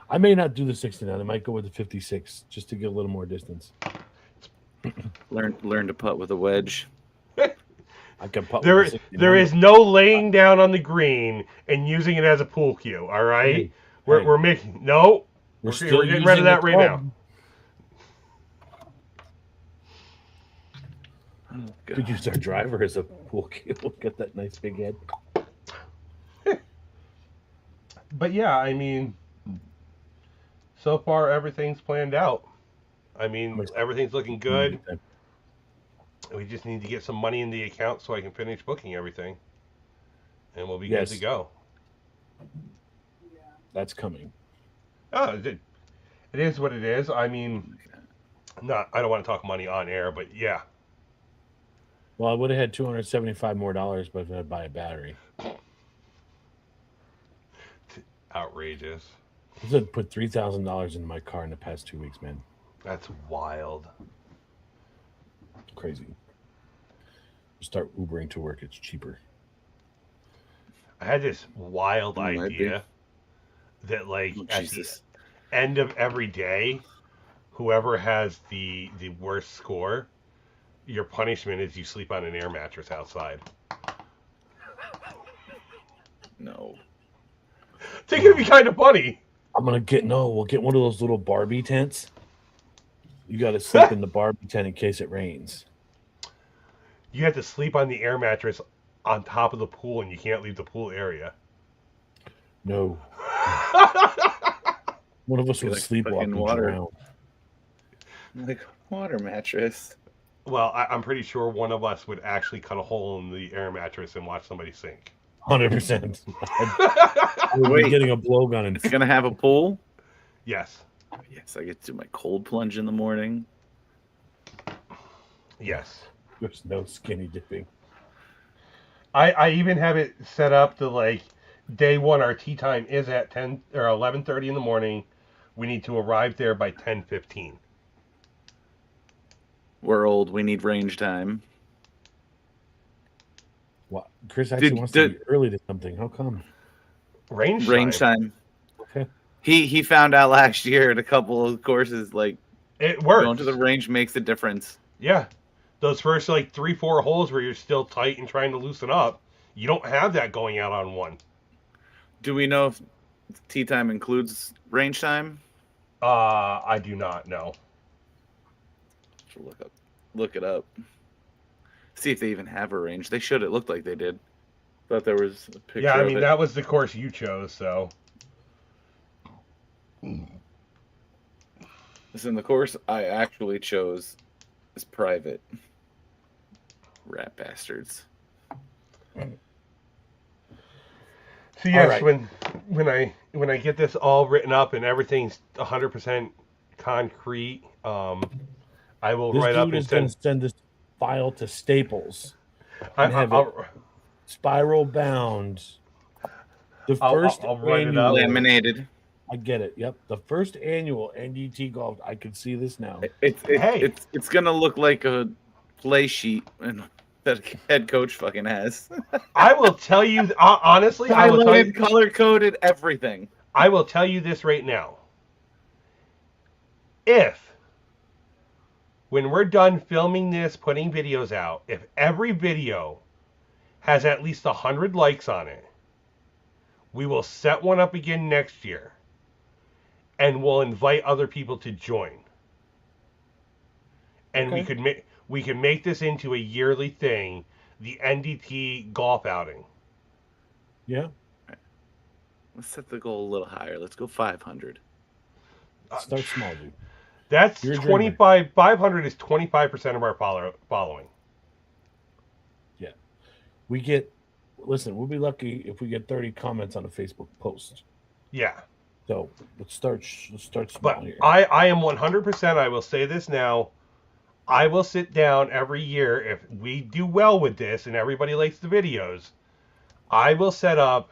I may not do the 69. I might go with the 56 just to get a little more distance. Learn to putt with a wedge. I can putt with the 69. There is no laying down on the green and using it as a pool cue, all right? Hey, we're making... No. We're getting rid of that right now. Oh, could use our driver as a pool cue. Get that nice big head. But yeah, I mean, so far everything's planned out. I mean, everything's looking good. We just need to get some money in the account so I can finish booking everything. And we'll be good to go. That's coming. Oh, it is what it is. I mean, I don't want to talk money on air, but yeah. Well, I would have had $275 more, but if I'd buy a battery. Outrageous. I said put $3,000 into my car in the past 2 weeks, man. That's wild. Crazy. Start Ubering to work. It's cheaper. I had this wild idea that, like, at the end of every day, whoever has the worst score, your punishment is you sleep on an air mattress outside. No. I think it'd be kind of funny. We'll get one of those little Barbie tents. You got to sleep in the Barbie tent in case it rains. You have to sleep on the air mattress on top of the pool, and you can't leave the pool area. No. One of us would sleepwalk and drown. Like water mattress. Well, I'm pretty sure one of us would actually cut a hole in the air mattress and watch somebody sink. 100%. We're getting a blowgun. It's going to have a pool? Yes. Yes, I get to do my cold plunge in the morning. Yes. There's no skinny dipping. I even have it set up to, like, day one, our tea time is at 10 or 11:30 in the morning. We need to arrive there by 10:15. We're old. We need range time. What? Chris actually wants to be early to something. How come? Range time. Okay. He found out last year at a couple of courses, like, it works. Going to the range makes a difference. Yeah. Those first, like, 3-4 holes where you're still tight and trying to loosen up, you don't have that going out on one. Do we know if tee time includes range time? I do not know. Look it up. See if they even have a range. They should. It looked like they did. Thought there was a picture. Yeah, I mean, that was the course you chose, so. Listen, the course I actually chose is private. Rat bastards. So yes, right. when I get this all written up and everything's 100% concrete, I will write up and send this file to Staples and have it spiral bound. The first I'll write it up. Laminated. I get it. Yep, the first annual NDT Golf. I can see this now. It's gonna look like a play sheet, and that head coach fucking has. I will tell you honestly. I will tell you, color coded everything. I will tell you this right now. If when we're done filming this, putting videos out, if every video has at least 100 likes on it, we will set one up again next year, and we'll invite other people to join. And Okay. we can make this into a yearly thing, the NDT golf outing. Yeah. Let's set the goal a little higher. Let's go 500. Start small, dude. That's You're a 25. 500 is 25% of our following. Yeah. Listen, we'll be lucky if we get 30 comments on a Facebook post. Yeah. So let's start small But here. I am 100%. I will say this now. I will sit down every year if we do well with this and everybody likes the videos. I will set up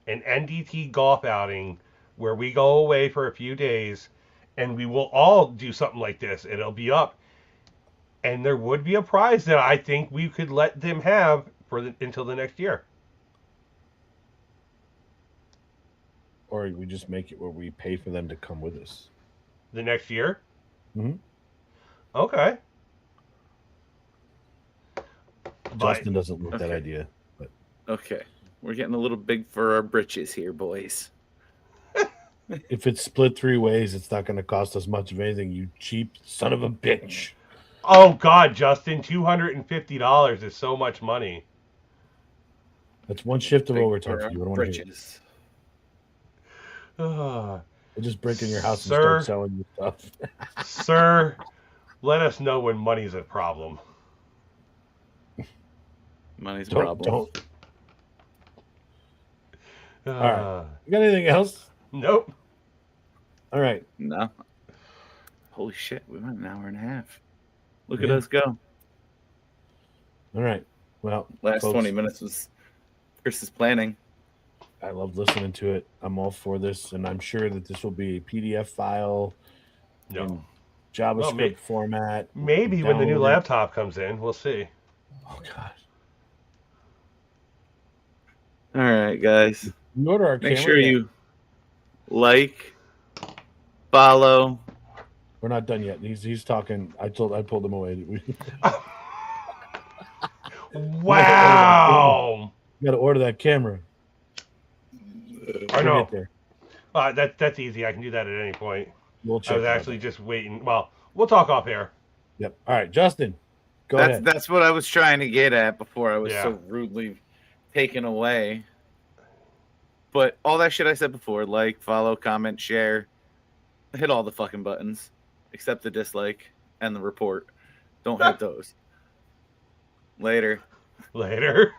an NDT golf outing where we go away for a few days, and we will all do something like this. It'll be up, and there would be a prize that I think we could let them have until the next year. Or we just make it where we pay for them to come with us. The next year? Mm-hmm. Okay. Justin doesn't like that idea. But okay. We're getting a little big for our britches here, boys. if it's split 3 ways, it's not going to cost us much of anything, you cheap son of a bitch. Oh, God, Justin, $250 is so much money. That's one shift of overtime for you. I don't want to hear it. We'll just break in your house and start selling your stuff. Sir, let us know when money's a problem. Money's a problem. Don't. All right. You got anything else? Nope. All right. No. Holy shit, we went an hour and a half. Look at us go. All right. Well, last folks, 20 minutes was Chris's planning. I love listening to it. I'm all for this, and I'm sure that this will be a PDF file in JavaScript format. Maybe when the new laptop comes in, we'll see. Oh, God. All right, guys. Make sure you like, follow. We're not done yet. He's talking. I pulled him away. Wow! You got to order that camera. I know. That's easy. I can do that at any point. We'll check. I was actually just waiting. Well, we'll talk off air. Yep. All right, Justin. Go ahead. That's what I was trying to get at before I was so rudely taken away. But all that shit I said before, like, follow, comment, share, hit all the fucking buttons, except the dislike and the report. Don't hit those. Later. Later.